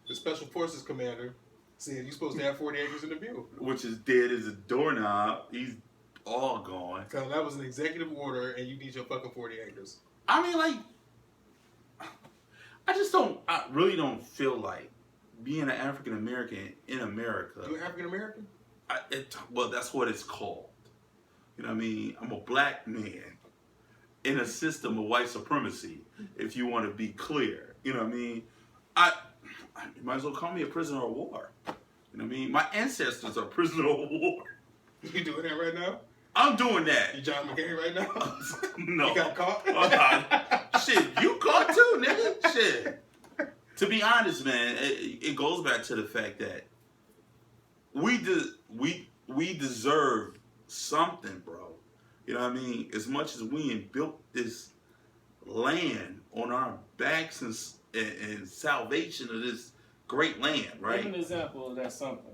[SPEAKER 2] the Special Forces commander said you're supposed to have 40 acres in the mule?
[SPEAKER 1] which is dead as a doorknob. He's all gone.
[SPEAKER 2] Tell them that was an executive order and you need your fucking 40 acres.
[SPEAKER 1] I mean, like, I really don't feel like being an African American in America.
[SPEAKER 2] You African American?
[SPEAKER 1] Well, that's what it's called. You know what I mean? I'm a black man in a system of white supremacy, if you want to be clear. You know what I mean? You might as well call me a prisoner of war. You know what I mean? My ancestors are prisoners of war.
[SPEAKER 2] You doing that right now?
[SPEAKER 1] I'm doing that.
[SPEAKER 2] You John McCain right now?
[SPEAKER 1] No.
[SPEAKER 2] You got caught?
[SPEAKER 1] Shit, you caught too, nigga. Shit. To be honest, man, it goes back to the fact that we deserve something, bro. You know what I mean? As much as we built this land on our backs and salvation of this great land, right?
[SPEAKER 3] Give an example of that something.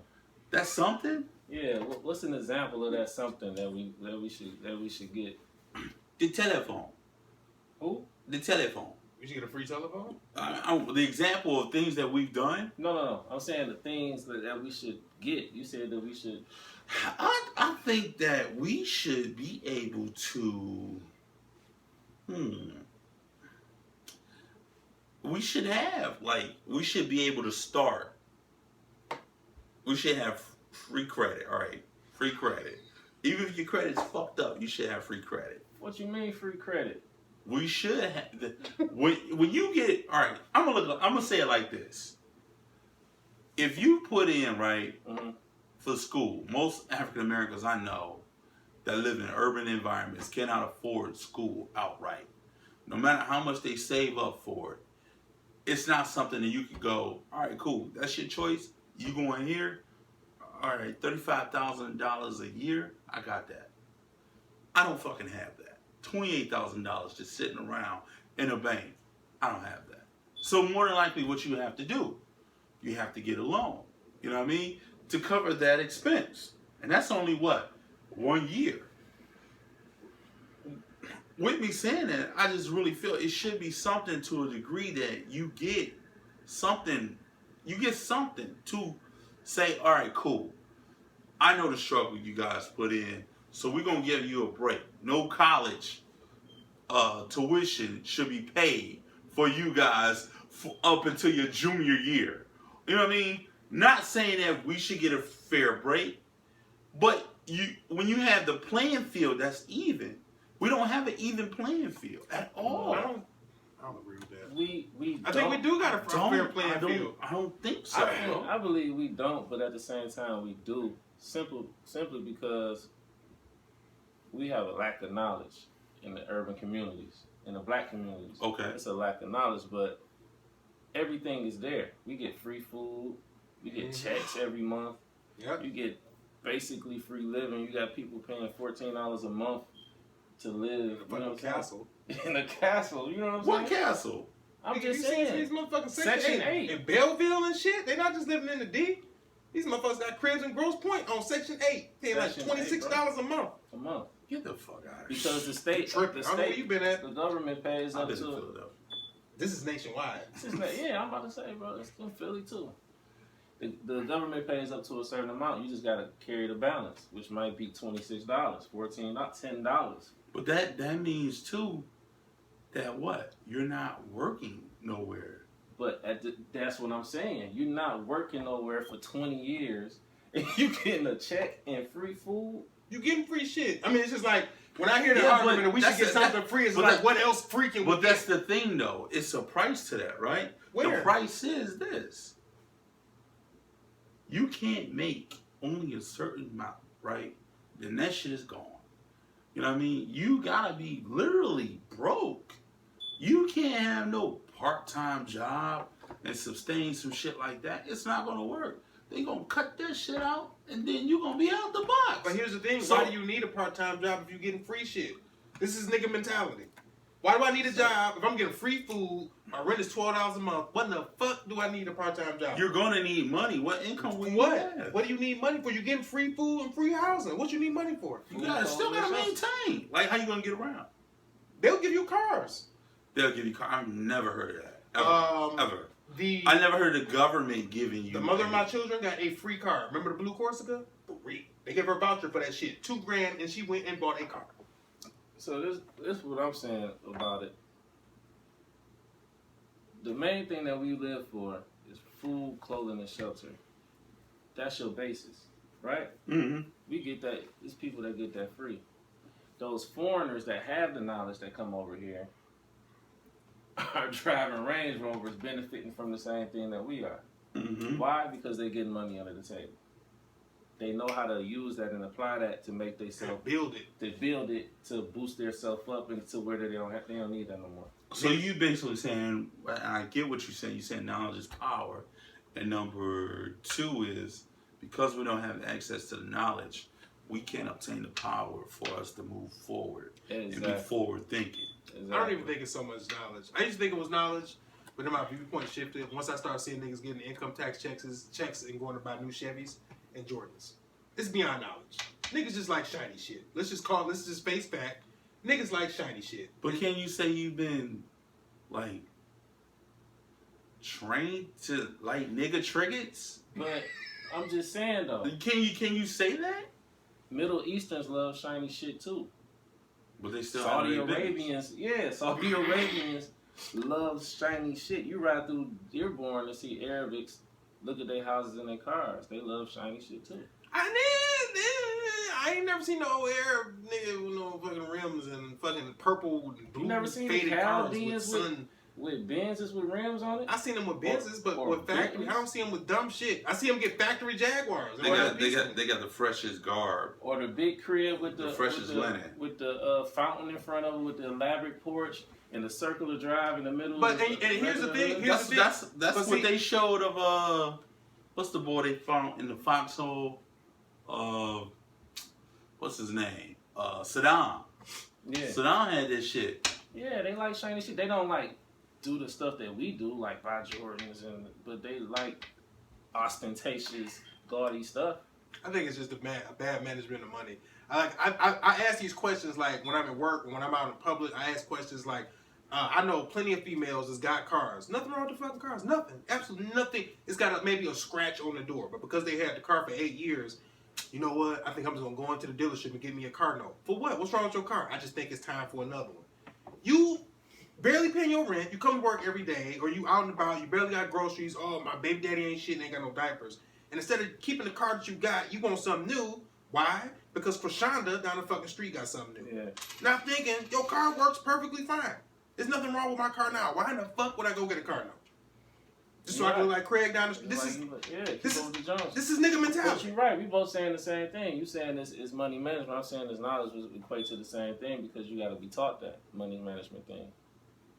[SPEAKER 1] That's something.
[SPEAKER 3] Yeah, what's an example of that something that we should get?
[SPEAKER 1] The telephone.
[SPEAKER 3] Who?
[SPEAKER 1] The telephone.
[SPEAKER 2] You should get a free telephone?
[SPEAKER 1] The example of things that we've done.
[SPEAKER 3] No. I'm saying the things that we should get. You said that we should.
[SPEAKER 1] I think that we should be able to. We should have, we should be able to start. We should have free credit, all right? Free credit. Even if your credit's fucked up, you should have free credit.
[SPEAKER 3] What you mean free credit?
[SPEAKER 1] We should have. When you get, all right, I'm gonna say it like this. If you put in, right, for school, most African Americans I know that live in urban environments cannot afford school outright. No matter how much they save up for it, it's not something that you could go, all right, cool, that's your choice. You going here? All right, $35,000 a year, I got that. I don't fucking have that. $28,000 just sitting around in a bank. I don't have that. So more than likely what you have to do, you have to get a loan, you know what I mean, to cover that expense. And that's only what? 1 year. With me saying that, I just really feel it should be something to a degree that you get something to say, all right, cool. I know the struggle you guys put in, so we're going to give you a break. No college tuition should be paid for you guys up until your junior year. You know what I mean? Not saying that we should get a fair break, but when you have the playing field that's even, we don't have an even playing field at all.
[SPEAKER 2] I don't agree with that.
[SPEAKER 3] I
[SPEAKER 2] think we do got a fair playing field.
[SPEAKER 1] I don't think so.
[SPEAKER 3] I believe we don't, but at the same time we do. Simply because we have a lack of knowledge in the urban communities, in the black communities.
[SPEAKER 1] Okay.
[SPEAKER 3] It's a lack of knowledge, but everything is there. We get free food. We get checks every month.
[SPEAKER 2] Yep.
[SPEAKER 3] You get basically free living. You got people paying $14 a month to live
[SPEAKER 2] In a castle.
[SPEAKER 3] in a castle. You know what I'm
[SPEAKER 1] What
[SPEAKER 3] saying?
[SPEAKER 1] castle?
[SPEAKER 3] I'm
[SPEAKER 2] Nigga,
[SPEAKER 3] just
[SPEAKER 2] you seen
[SPEAKER 3] saying.
[SPEAKER 2] these motherfuckers
[SPEAKER 3] Section 8.
[SPEAKER 2] in Belleville and shit? They not just living in the D. These motherfuckers got cribs in Grosse Pointe on Section 8, paying like
[SPEAKER 3] Section 8,
[SPEAKER 2] $26 a month.
[SPEAKER 3] A month.
[SPEAKER 1] Get the fuck out of here.
[SPEAKER 3] Because the state,
[SPEAKER 2] I don't know where you been at.
[SPEAKER 3] the government pays
[SPEAKER 1] I've
[SPEAKER 3] up
[SPEAKER 1] been in
[SPEAKER 3] to.
[SPEAKER 1] Philadelphia.
[SPEAKER 2] This is nationwide.
[SPEAKER 3] Yeah, I'm about to say, bro, it's in Philly too. The government pays up to a certain amount. You just gotta carry the balance, which might be $26, $14, not $10.
[SPEAKER 1] But that means too that what? You're not working nowhere.
[SPEAKER 3] But that's what I'm saying. You're not working nowhere for 20 years, and you getting a check and free food.
[SPEAKER 2] You getting free shit. I mean, it's just like, when I hear the
[SPEAKER 1] Yeah,
[SPEAKER 2] argument
[SPEAKER 1] but
[SPEAKER 2] that we should
[SPEAKER 1] that's
[SPEAKER 2] get
[SPEAKER 1] a-
[SPEAKER 2] something
[SPEAKER 1] that-
[SPEAKER 2] free, it's
[SPEAKER 1] but
[SPEAKER 2] like,
[SPEAKER 1] that-
[SPEAKER 2] what else free can we
[SPEAKER 1] But that's
[SPEAKER 2] get?
[SPEAKER 1] the thing though. It's a price to that, right?
[SPEAKER 2] Where?
[SPEAKER 1] The price is this. You can't make only a certain amount, right? Then that shit is gone. You know what I mean? You gotta be literally broke. You can't have no part-time job and sustain some shit like that. It's not gonna work. They gonna cut that shit out, and then you gonna be out the box.
[SPEAKER 2] But here's the thing:
[SPEAKER 1] So-
[SPEAKER 2] why do you need a part-time job if you're getting free shit? This is nigga mentality. Why do I need a job if I'm getting free food? My rent is $12 a month. What the fuck do I need a part-time job?
[SPEAKER 1] You're gonna need money. What income will you
[SPEAKER 2] what?
[SPEAKER 1] have?
[SPEAKER 2] What do you need money for? You getting free food and free housing. What you need money for?
[SPEAKER 1] You still gotta maintain. Like, how you gonna get around?
[SPEAKER 2] They'll give you cars.
[SPEAKER 1] They'll give you car. I've never heard of that. Ever. Ever. I never heard of the government giving you.
[SPEAKER 2] The mother of my children got a free car. Remember the blue Corsica? Free. They gave her a voucher for that shit. $2,000, and she went and bought a car.
[SPEAKER 3] So this is what I'm saying about it. The main thing that we live for is food, clothing, and shelter. That's your basis, right?
[SPEAKER 1] Mm-hmm.
[SPEAKER 3] We get that. There's people that get that free. Those foreigners that have the knowledge that come over here are driving Range Rovers, benefiting from the same thing that we are.
[SPEAKER 1] Mm-hmm.
[SPEAKER 3] Why? Because they getting money under the table. They know how to use that and apply that to make themselves
[SPEAKER 2] Build it.
[SPEAKER 3] to build it to boost themselves up into where they don't need that no more.
[SPEAKER 1] So you basically saying, and I get what you're saying. You're saying knowledge is power, and number two is because we don't have access to the knowledge, we can't obtain the power for us to move forward and be forward thinking.
[SPEAKER 3] Exactly.
[SPEAKER 2] I don't even think it's so much knowledge. I used to think it was knowledge, but then my viewpoint shifted. Once I started seeing niggas getting income tax checks and going to buy new Chevys and Jordans. It's beyond knowledge. Niggas just like shiny shit. Let's just face fact. Niggas like shiny shit.
[SPEAKER 1] But can you say you've been like trained to like nigga triggers?
[SPEAKER 3] But I'm just saying though,
[SPEAKER 1] Can you say that?
[SPEAKER 3] Middle Easterns love shiny shit too.
[SPEAKER 1] But they still
[SPEAKER 3] Saudi
[SPEAKER 1] have their
[SPEAKER 3] Arabians, Saudi Arabians love shiny shit. You ride through Dearborn to see Arabics look at their houses and their cars. They love shiny shit too.
[SPEAKER 2] I ain't never seen no Arab nigga with no fucking rims and fucking purple and blue
[SPEAKER 3] You never seen
[SPEAKER 2] faded cars with
[SPEAKER 3] Chaldeans
[SPEAKER 2] sun.
[SPEAKER 3] with Benzes with rims on it?
[SPEAKER 2] I seen them with Benzes, but
[SPEAKER 3] or
[SPEAKER 2] with factory,
[SPEAKER 3] Bentleys?
[SPEAKER 2] I don't see them with dumb shit. I see them get factory Jaguars.
[SPEAKER 1] They got the freshest garb.
[SPEAKER 3] Or the big crib with the
[SPEAKER 1] freshest linen.
[SPEAKER 3] with the fountain in front of it, with the elaborate porch and the circular drive in the middle.
[SPEAKER 2] But and here's the thing.
[SPEAKER 1] That's what
[SPEAKER 2] see,
[SPEAKER 1] they showed of what's the boy they found in the foxhole? What's his name? Saddam.
[SPEAKER 3] Yeah.
[SPEAKER 1] Saddam had this shit.
[SPEAKER 3] Yeah, they like shiny shit. They don't like do the stuff that we do, like buy Jordans, but they like ostentatious, gaudy stuff.
[SPEAKER 2] I think it's just a bad management of money. I ask these questions like when I'm at work and when I'm out in public. I ask questions like, I know plenty of females that's got cars. Nothing wrong with the fucking cars. Nothing. Absolutely nothing. It's got maybe a scratch on the door, but because they had the car for 8 years, you know what? I think I'm just gonna go into the dealership and get me a car note. For what? What's wrong with your car? I just think it's time for another one. You barely paying your rent. You come to work every day, or you out and about. You barely got groceries. Oh, my baby daddy ain't shit and ain't got no diapers. And instead of keeping the car that you got, you want something new. Why? Because Prashanda down the fucking street got something new.
[SPEAKER 3] Yeah.
[SPEAKER 2] Now thinking, your car works perfectly fine. There's nothing wrong with my car now. Why in the fuck would I go get a car now? Just so I can look like Craig down the street. This is nigga
[SPEAKER 3] But
[SPEAKER 2] mentality.
[SPEAKER 3] you're right. We both saying the same thing. You saying this is money management. I'm saying this knowledge would equate to the same thing because you got to be taught that money management thing.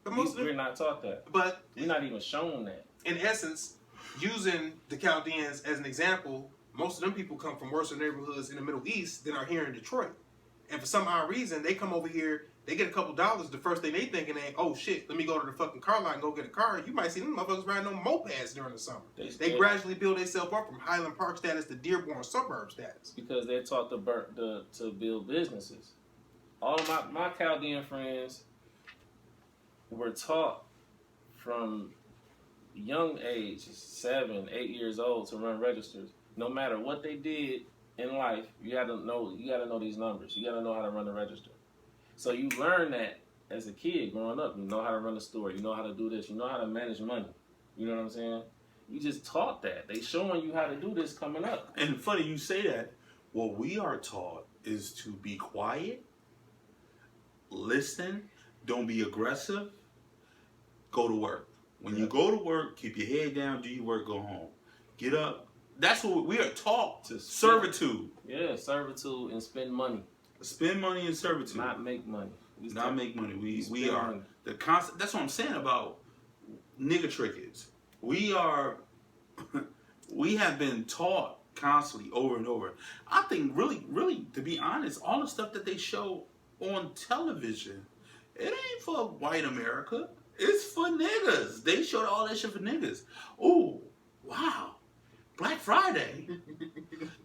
[SPEAKER 2] But most of
[SPEAKER 3] We're
[SPEAKER 2] it,
[SPEAKER 3] not taught that.
[SPEAKER 2] but
[SPEAKER 3] We're not even shown that.
[SPEAKER 2] in essence, using the Chaldeans as an example, most of them people come from worse neighborhoods in the Middle East than are here in Detroit. And for some odd reason, they come over here, they get a couple dollars. The first thing they thinking ain't, oh shit, let me go to the fucking car lot and go get a car. You might see them motherfuckers riding on mopeds during the summer. They gradually build themselves up from Highland Park status to Dearborn suburb status.
[SPEAKER 3] Because they're taught to build businesses. All of my Chaldean friends were taught from young age, 7, 8 years old, to run registers. No matter what they did in life, you gotta know these numbers. You gotta know how to run the register. So you learn that as a kid growing up. You know how to run a store. You know how to do this. You know how to manage money. You know what I'm saying? You just taught that. They showing you how to do this coming up.
[SPEAKER 1] And funny you say that. What we are taught is to be quiet, listen, don't be aggressive, go to work. When you go to work, keep your head down, do your work, go home. Get up. That's what we are taught.
[SPEAKER 3] To
[SPEAKER 1] Servitude.
[SPEAKER 3] Yeah, servitude and spend money.
[SPEAKER 1] Spend money in servitude.
[SPEAKER 3] Not make money.
[SPEAKER 1] Not make money. We
[SPEAKER 3] spend
[SPEAKER 1] are
[SPEAKER 3] money.
[SPEAKER 1] the constant. That's what I'm saying about nigga trickers. We are. We have been taught constantly over and over. I think really, to be honest, all the stuff that they show on television, it ain't for white America. It's for niggas. They showed all that shit for niggas. Ooh, wow. Black Friday.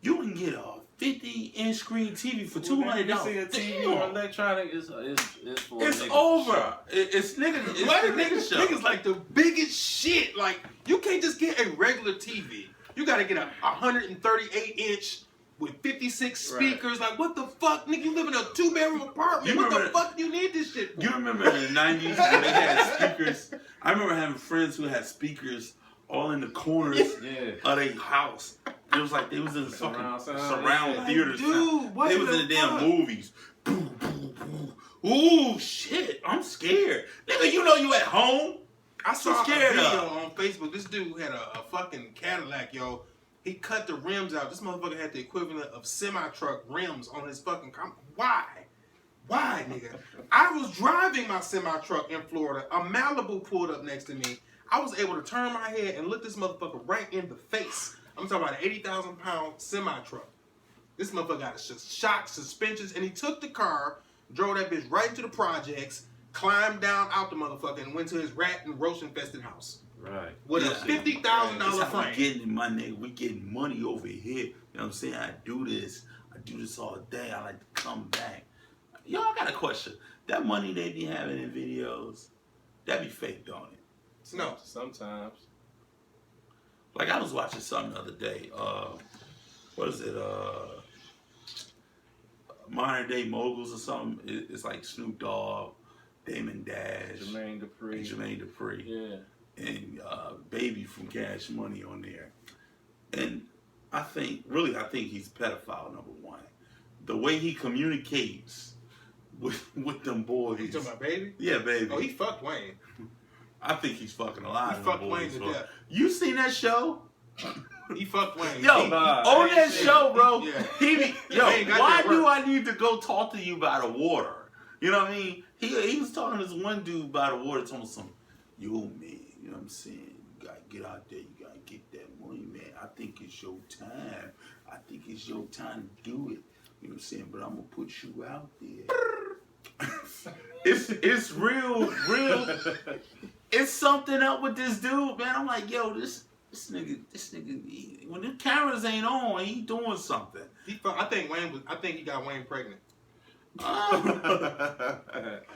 [SPEAKER 1] You can get a 50-inch screen TV for $200.
[SPEAKER 3] You see a TV or electronic, it's for
[SPEAKER 1] It's
[SPEAKER 3] niggas.
[SPEAKER 1] over. It's niggas. It's
[SPEAKER 2] Why
[SPEAKER 1] the
[SPEAKER 2] the
[SPEAKER 1] nigga show.
[SPEAKER 2] niggas like the biggest shit? Like, you can't just get a regular TV. You gotta get a 138-inch with 56 speakers. Like, what the fuck, nigga? You live in a 2-bedroom apartment.
[SPEAKER 1] You
[SPEAKER 2] What the
[SPEAKER 1] remember-
[SPEAKER 2] fuck do you need this shit for?
[SPEAKER 1] You remember in the 90s when they had speakers? I remember having friends who had speakers all in the corners
[SPEAKER 3] Yeah.
[SPEAKER 1] of their house. It was like they was in the fucking
[SPEAKER 3] Surround sound,
[SPEAKER 1] surround
[SPEAKER 3] yeah.
[SPEAKER 1] theaters.
[SPEAKER 2] Dude, what
[SPEAKER 1] They was
[SPEAKER 2] the
[SPEAKER 1] in the damn
[SPEAKER 2] fuck?
[SPEAKER 1] movies. Boo, boo, boo. Ooh, shit. I'm scared. Nigga, you know you at home.
[SPEAKER 2] I saw a
[SPEAKER 1] scared
[SPEAKER 2] video
[SPEAKER 1] of.
[SPEAKER 2] on Facebook. This dude had a fucking Cadillac, yo. He cut the rims out. This motherfucker had the equivalent of semi-truck rims on his fucking Why? Why, nigga? I was driving my semi-truck in Florida. A Malibu pulled up next to me. I was able to turn my head and look this motherfucker right in the face. I'm talking about an 80,000-pound semi-truck. This motherfucker got shock suspensions, and he took the car, drove that bitch right into the projects, climbed down out the motherfucker, and went to his rat and roach-infested house.
[SPEAKER 3] Right.
[SPEAKER 2] With a
[SPEAKER 1] Yeah.
[SPEAKER 2] $50,000
[SPEAKER 1] That's how we
[SPEAKER 2] frame.
[SPEAKER 1] getting it, my nigga. We getting money over here. You know what I'm saying? I do this all day. I like to come back. Yo, I got a question. That money they be having in videos, that be fake, don't it?
[SPEAKER 2] No.
[SPEAKER 3] Sometimes.
[SPEAKER 1] Like I was watching something the other day. What is it? Modern Day Moguls or something. It's like Snoop Dogg, Damon Dash,
[SPEAKER 3] Jermaine Dupri.
[SPEAKER 1] and Jermaine Dupri,
[SPEAKER 3] Yeah.
[SPEAKER 1] and Baby from Cash Money on there. And I think he's a pedophile, number one. The way he communicates with them boys.
[SPEAKER 2] You talking about Baby?
[SPEAKER 1] Yeah, Baby.
[SPEAKER 2] Oh, he fucked Wayne.
[SPEAKER 1] I think he's fucking a lot
[SPEAKER 2] He
[SPEAKER 1] of them
[SPEAKER 2] fucked Wayne
[SPEAKER 1] boys.
[SPEAKER 2] to
[SPEAKER 1] bro.
[SPEAKER 2] death.
[SPEAKER 1] You seen that show?
[SPEAKER 2] He fucked Wayne.
[SPEAKER 1] Yo,
[SPEAKER 3] Nah, I
[SPEAKER 1] on
[SPEAKER 3] ain't
[SPEAKER 1] that
[SPEAKER 3] seen
[SPEAKER 1] show,
[SPEAKER 3] it.
[SPEAKER 1] bro,
[SPEAKER 2] Yeah.
[SPEAKER 1] he be, yo,
[SPEAKER 2] Wayne got
[SPEAKER 1] why
[SPEAKER 2] that
[SPEAKER 1] do
[SPEAKER 2] work.
[SPEAKER 1] I need to go talk to you by the water? You know what I mean? He was talking to this one dude by the water, telling him some, yo, man, you know what I'm saying? You gotta get out there, you gotta get that money, man. I think it's your time. I think it's your time to do it. You know what I'm saying? But I'm gonna put you out there. it's real. It's something up with this dude, man. I'm like, yo, this nigga, when the cameras ain't on, he doing something.
[SPEAKER 2] I think he got Wayne pregnant. I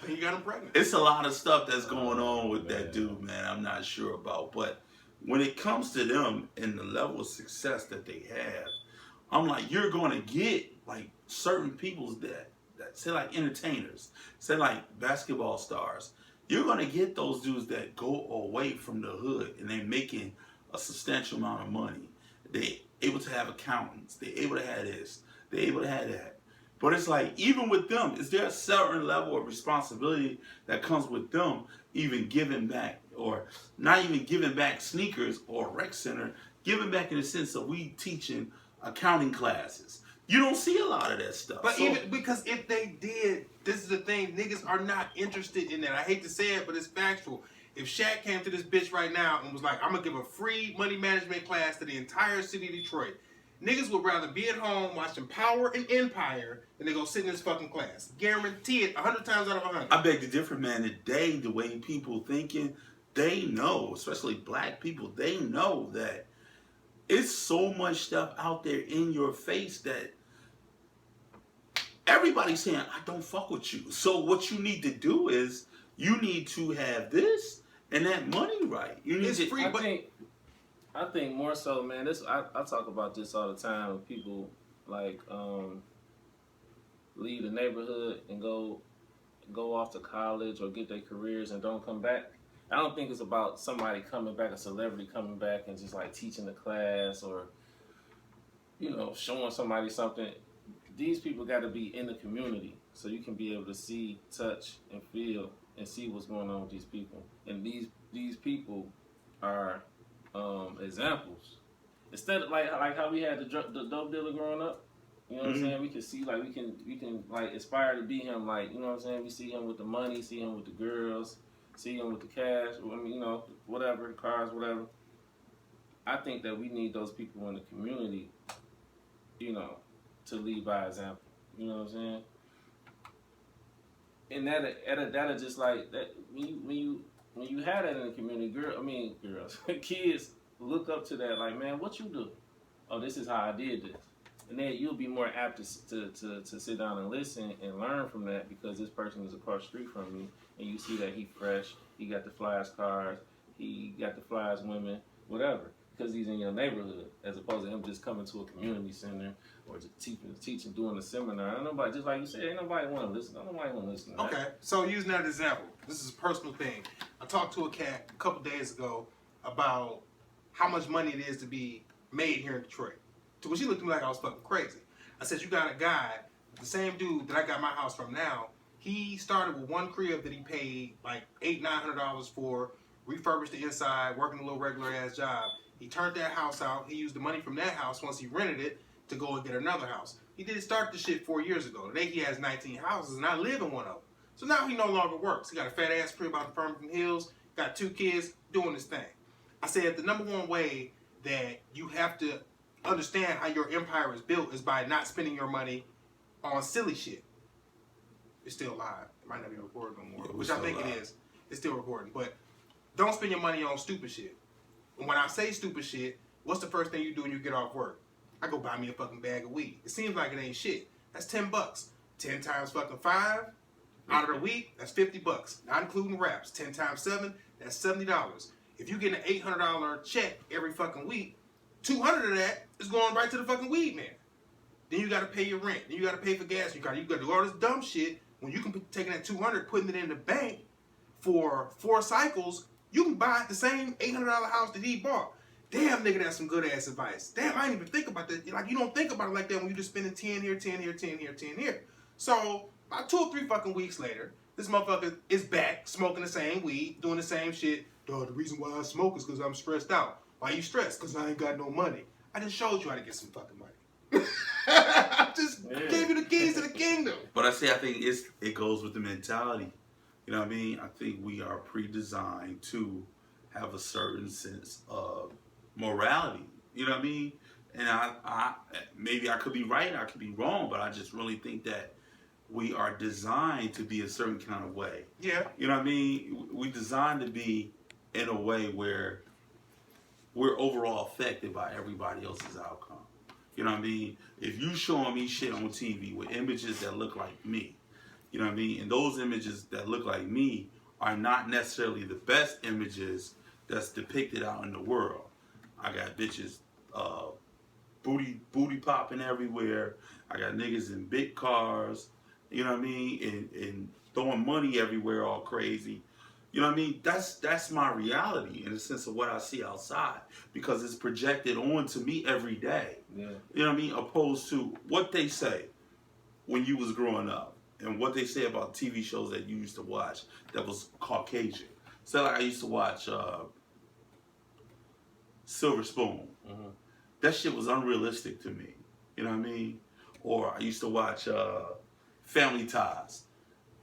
[SPEAKER 2] think he got him pregnant.
[SPEAKER 1] It's a lot of stuff that's going on with that dude, man. I'm not sure about, but when it comes to them and the level of success that they have, I'm like, you're going to get like certain people's that say like entertainers, say like basketball stars. You're going to get those dudes that go away from the hood and they're making a substantial amount of money. They able to have accountants. They able to have this. They able to have that. But it's like, even with them, is there a certain level of responsibility that comes with them even giving back, or not even giving back sneakers or rec center, giving back in the sense of we teaching accounting classes. You don't see a lot of that stuff.
[SPEAKER 2] But
[SPEAKER 1] So-
[SPEAKER 2] even because if they did, this is the thing, niggas are not interested in that. I hate to say it, but it's factual. If Shaq came to this bitch right now and was like, I'm gonna give a free money management class to the entire city of Detroit, niggas would rather be at home watching Power and Empire than they go sit in this fucking class. Guarantee it 100 times out of 100.
[SPEAKER 1] I beg to differ, man. Today, the way people thinking, they know, especially black people, they know that it's so much stuff out there in your face that everybody's saying, I don't fuck with you. So what you need to do is you need to have this and that money right. You need
[SPEAKER 2] It's
[SPEAKER 1] to
[SPEAKER 2] free.
[SPEAKER 3] I think more so, man. This I talk about this all the time. When people like leave the neighborhood and go off to college or get their careers and don't come back. I don't think it's about somebody coming back, a celebrity coming back and just like teaching the class or showing somebody something. These people got to be in the community so you can be able to see, touch, and feel and see what's going on with these people. And these people are examples. Instead of like how we had the dope dealer growing up, You know what I'm saying? We can see, like, we can like aspire to be him. Like, you know what I'm saying? We see him with the money, see him with the girls, see him with the cash. I mean, you know, whatever, cars, whatever. I think that we need those people in the community, you know, to lead by example. You know what I'm saying? And that'll just like that when you have that in the community, girls, kids look up to that. Like, man, what you do? Oh, this is how I did this, and then you'll be more apt to sit down and listen and learn from that because this person is across the street from you, and you see that he fresh, he got the flyest cars, he got the flyest women, whatever, because he's in your neighborhood, as opposed to him just coming to a community center or just teaching, doing a seminar. Ain't nobody, just like you said, ain't nobody want to listen. Nobody want to listen to that.
[SPEAKER 2] Okay, so using that example, this is a personal thing. I talked to a cat a couple days ago about how much money it is to be made here in Detroit. To which she looked at me like I was fucking crazy. I said, you got a guy, the same dude that I got my house from now, he started with one crib that he paid like $800-900 for, refurbished the inside, working a little regular ass job. He turned that house out. He used the money from that house once he rented it to go and get another house. He did start the shit 4 years ago. Today he has 19 houses and I live in one of them. So now he no longer works. He got a fat ass crib out in Birmingham Hills, got 2 kids, doing his thing. I said the number one way that you have to understand how your empire is built is by not spending your money on silly shit. It's still live. It might not be recording no more,
[SPEAKER 1] Yeah,
[SPEAKER 2] which I think it is. It's still recording. But don't spend your money on stupid shit. And when I say stupid shit, what's the first thing you do when you get off work? I go buy me a fucking bag of weed. It seems like it ain't shit. That's $10. 10 times fucking 5 out of the week, that's $50. Not including wraps. 10 times 7, that's $70. If you get an $800 check every fucking week, 200 of that is going right to the fucking weed man. Then you got to pay your rent. Then you got to pay for gas. You got to do all this dumb shit. When you can be taking that 200, putting it in the bank for 4 cycles, you can buy the same $800 house that he bought. Damn, nigga, that's some good ass advice. Damn, I didn't even think about that. Like, you don't think about it like that when you just spending 10 here, 10 here, 10 here, 10 here. So, about 2 or 3 fucking weeks later, this motherfucker is back, smoking the same weed, doing the same shit. Dog, the reason why I smoke is because I'm stressed out. Why you stressed? Because I ain't got no money. I just showed you how to get some fucking money. I just gave you the keys to the kingdom.
[SPEAKER 1] But I think it goes with the mentality. You know what I mean? I think we are pre-designed to have a certain sense of morality. You know what I mean? And I maybe I could be right, I could be wrong, but I just really think that we are designed to be a certain kind of way.
[SPEAKER 2] Yeah.
[SPEAKER 1] You know what I mean? We designed to be in a way where we're overall affected by everybody else's outcome. You know what I mean? If you showing me shit on TV with images that look like me, you know what I mean? And those images that look like me are not necessarily the best images that's depicted out in the world. I got bitches booty popping everywhere. I got niggas in big cars, you know what I mean? And throwing money everywhere all crazy. You know what I mean? That's my reality in the sense of what I see outside because it's projected onto me every day.
[SPEAKER 3] Yeah.
[SPEAKER 1] You know what I mean? Opposed to what they say when you was growing up and what they say about TV shows that you used to watch that was Caucasian. So like I used to watch Silver Spoon.
[SPEAKER 3] Mm-hmm.
[SPEAKER 1] That shit was unrealistic to me. You know what I mean? Or I used to watch Family Ties.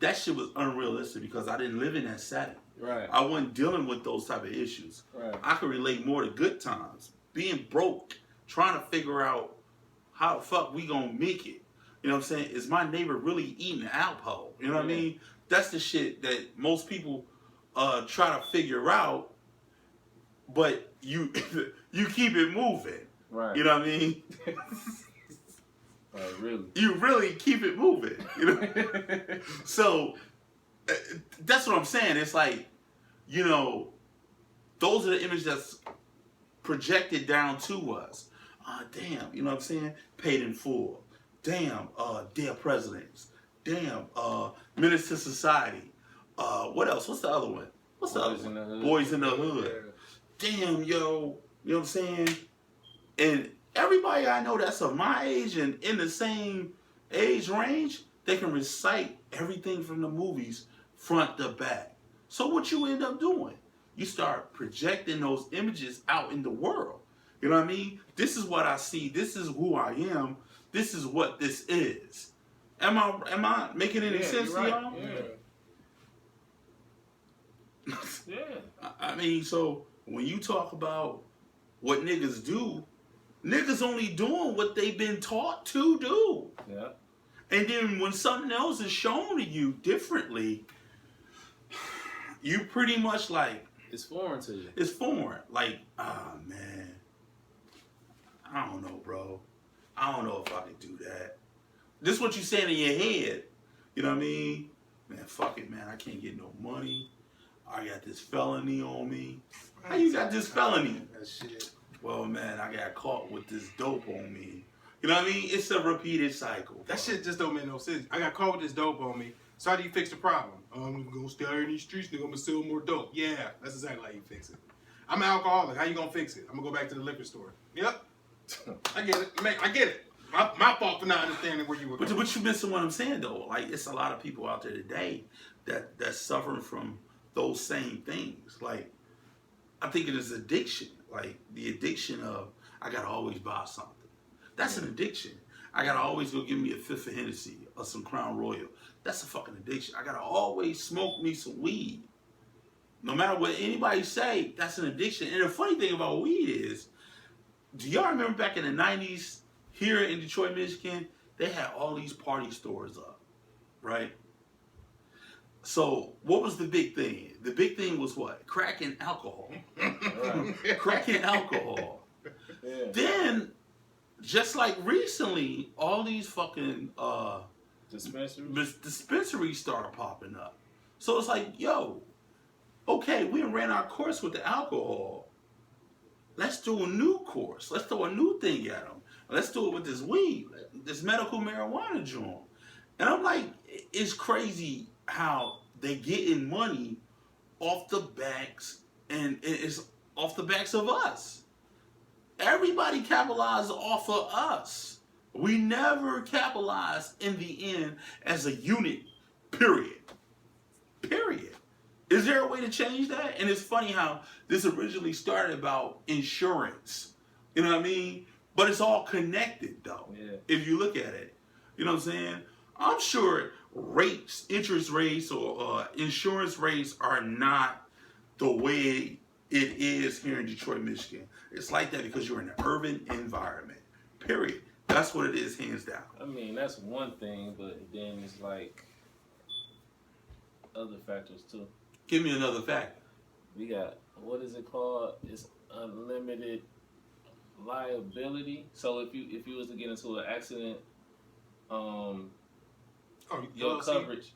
[SPEAKER 1] That shit was unrealistic because I didn't live in that setting.
[SPEAKER 3] Right.
[SPEAKER 1] I wasn't dealing with those type of issues.
[SPEAKER 3] Right.
[SPEAKER 1] I could relate more to good times. Being broke, trying to figure out how the fuck we gonna make it. You know what I'm saying? Is my neighbor really eating alcohol? You know what I mean? That's the shit that most people try to figure out, but you you keep it moving.
[SPEAKER 3] Right.
[SPEAKER 1] You know what I mean?
[SPEAKER 3] Really?
[SPEAKER 1] You really keep it moving. You know? So that's what I'm saying. It's like, you know, those are the images that's projected down to us. Damn, you know what I'm saying? Paid in Full. Damn, Dead Presidents. Damn, Menace to Society. What else? What's the other one? What's the other one? Boys in the Hood. Damn, yo. You know what I'm saying? And everybody I know that's of my age and in the same age range, they can recite everything from the movies front to back. So what you end up doing? You start projecting those images out in the world. You know what I mean? This is what I see. This is who I am. this is what this is. Am I making any sense
[SPEAKER 2] you're
[SPEAKER 1] to
[SPEAKER 2] right.
[SPEAKER 1] y'all?
[SPEAKER 3] Yeah. Yeah.
[SPEAKER 1] I mean, so when you talk about what niggas do, niggas only doing what they've been taught to do.
[SPEAKER 3] Yeah.
[SPEAKER 1] And then when something else is shown to you differently, you pretty much like,
[SPEAKER 3] It's foreign to you.
[SPEAKER 1] it's foreign. Like, man, I don't know, bro. I don't know if I could do that. This is what you saying in your head. You know what I mean? Man, fuck it, man. I can't get no money. I got this felony on me. How you got this felony?
[SPEAKER 2] That shit.
[SPEAKER 1] Well, man, I got caught with this dope on me. You know what I mean? It's a repeated cycle.
[SPEAKER 2] That shit just don't make no sense. I got caught with this dope on me. So how do you fix the problem? I'm gonna stay out in these streets, nigga. I'm gonna sell more dope. Yeah, that's exactly how you fix it. I'm an alcoholic. How you gonna fix it? I'm gonna go back to the liquor store. Yep. I get it. Man, I get it. My fault for not understanding where you were
[SPEAKER 1] But
[SPEAKER 2] going.
[SPEAKER 1] you missing what I'm saying though. Like it's a lot of people out there today that's suffering from those same things. Like I think it is addiction. Like the addiction of I gotta always buy something. That's an addiction. I gotta always go give me a fifth of Hennessy or some Crown Royal. That's a fucking addiction. I gotta always smoke me some weed. No matter what anybody say, that's an addiction. And the funny thing about weed is, do y'all remember back in the 90s here in Detroit, Michigan, they had all these party stores up, right? So what was the big thing? The big thing was what? Crack and alcohol.
[SPEAKER 3] Right.
[SPEAKER 1] Crack and alcohol.
[SPEAKER 3] Yeah.
[SPEAKER 1] Then, just like recently, all these fucking dispensaries started popping up. So it's like, yo, okay, we ran our course with the alcohol. Let's do a new course. Let's throw a new thing at them. Let's do it with this weed, this medical marijuana joint. And I'm like, it's crazy how they getting money off the backs, and it's off the backs of us. Everybody capitalized off of us. We never capitalized in the end as a unit, period. Period. Is there a way to change that? And it's funny how this originally started about insurance. You know what I mean? But it's all connected though.
[SPEAKER 3] Yeah.
[SPEAKER 1] If you look at it. You know what I'm saying? I'm sure rates, interest rates or insurance rates are not the way it is here in Detroit, Michigan. It's like that because you're in an urban environment. Period. That's what it is, hands down.
[SPEAKER 3] I mean, that's one thing, but then it's like other factors too.
[SPEAKER 1] Give me another factor.
[SPEAKER 3] We got, what is it called? It's unlimited liability. So if you was to get into an accident, your coverage,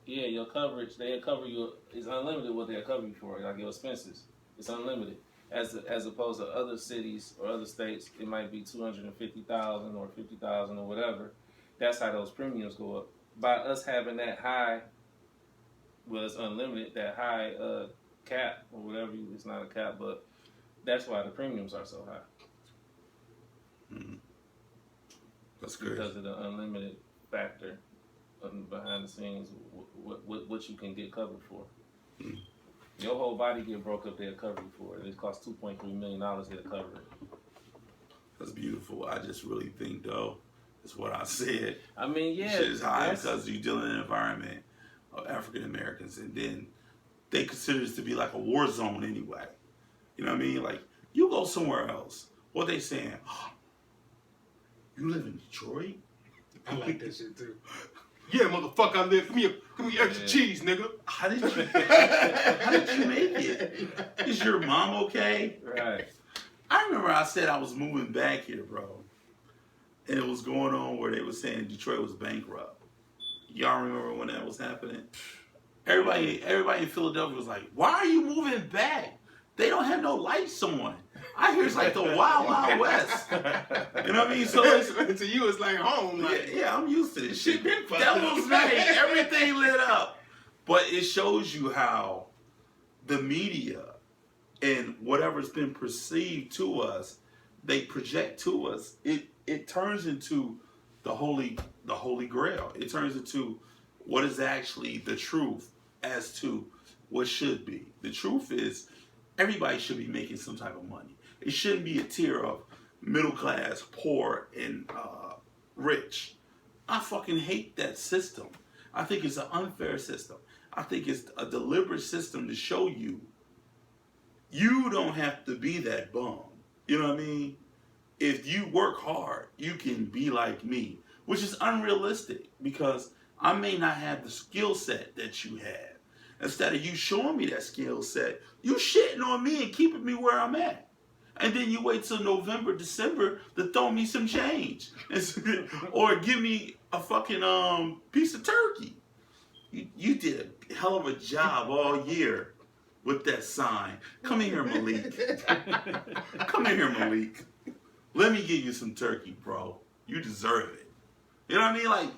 [SPEAKER 3] your coverage, they'll cover you. It's unlimited what they'll cover you for, like your expenses. It's unlimited. As opposed to other cities or other states, it might be $250,000 or $50,000 or whatever. That's how those premiums go up. By us having that high, well, it's unlimited, that high cap or whatever. It's not a cap, but that's why the premiums are so high.
[SPEAKER 1] Mm-hmm. That's good.
[SPEAKER 3] Because of the unlimited factor behind the scenes, what you can get covered for.
[SPEAKER 1] Mm-hmm.
[SPEAKER 3] Your whole body get broke up, they'll cover you for it. It costs $2.3 million, they'll cover it.
[SPEAKER 1] That's beautiful. I just really think, though, is what I said.
[SPEAKER 3] I mean, yeah.
[SPEAKER 1] Shit is high because you deal in an environment of African Americans, and then they consider this to be like a war zone anyway. You know what I mean? Like, you go somewhere else. What they saying? Oh, you live in Detroit?
[SPEAKER 2] I like that shit too. Yeah, motherfucker, I live. Give me extra cheese, nigga.
[SPEAKER 1] How did you make it? Is your mom okay?
[SPEAKER 3] Right.
[SPEAKER 1] I remember I said I was moving back here, bro. And it was going on where they were saying Detroit was bankrupt. Y'all remember when that was happening? Everybody in Philadelphia was like, why are you moving back? They don't have no lights on. I hear it's like the Wild Wild West. You know what I mean? So
[SPEAKER 2] to you, it's like home. Like,
[SPEAKER 1] yeah, I'm used to this shit.
[SPEAKER 2] been fucked
[SPEAKER 1] Devil's
[SPEAKER 2] up.
[SPEAKER 1] night, everything lit up. But it shows you how the media and whatever's been perceived to us, they project to us. It turns into the holy grail. It turns into what is actually the truth as to what should be. The truth is everybody should be making some type of money. It shouldn't be a tier of middle class, poor, and rich. I fucking hate that system. I think it's an unfair system. I think it's a deliberate system to show you don't have to be that bum. You know what I mean? If you work hard, you can be like me, which is unrealistic because I may not have the skill set that you have. Instead of you showing me that skill set, you shitting on me and keeping me where I'm at. And then you wait till November, December to throw me some change. Or give me a fucking piece of turkey. You did a hell of a job all year with that sign. Come in here, Malik. Come in here, Malik. Let me give you some turkey, bro. You deserve it. You know what I mean? Like,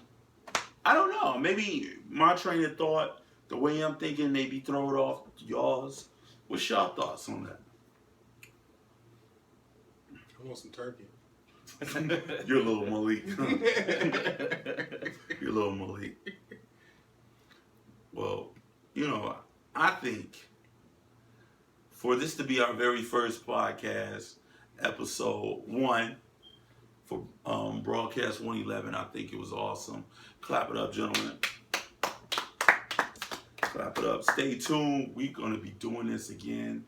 [SPEAKER 1] I don't know. Maybe my train of thought, the way I'm thinking, maybe throw it off y'all's. What's y'all thoughts on that?
[SPEAKER 2] I want some turkey.
[SPEAKER 1] You're a little Malik. You're a little Malik. Well, you know, I think for this to be our very first podcast, episode 1 for broadcast 111, I think it was awesome. Clap it up, gentlemen. Clap it up. Stay tuned. We're gonna be doing this again.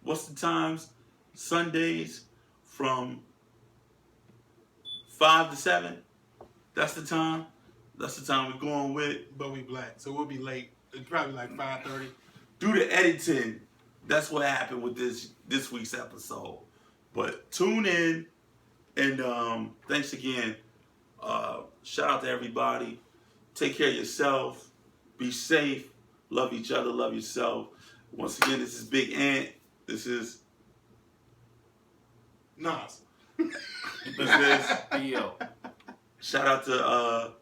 [SPEAKER 1] What's the times? Sundays from 5 to 7. That's the time. That's the time we're going with.
[SPEAKER 2] But we black, so we'll be late. It's probably like 5:30.
[SPEAKER 1] Do the editing. That's what happened with this week's episode. But tune in and thanks again. Shout out to everybody. Take care of yourself. Be safe. Love each other. Love yourself. Once again, this is Big Ant. This is
[SPEAKER 2] Nas.
[SPEAKER 1] This is
[SPEAKER 3] Yo.
[SPEAKER 1] shout out to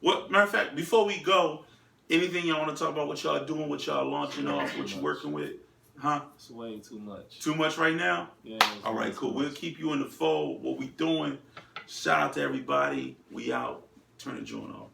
[SPEAKER 1] what matter of fact, before we go, anything y'all want to talk about, what y'all doing, what y'all launching off, what you working with? Huh?
[SPEAKER 3] It's way too much.
[SPEAKER 1] Too much right now?
[SPEAKER 3] Yeah.
[SPEAKER 1] All right, cool. We'll keep you in the fold. What we doing? Shout out to everybody. We out. Turn the joint off.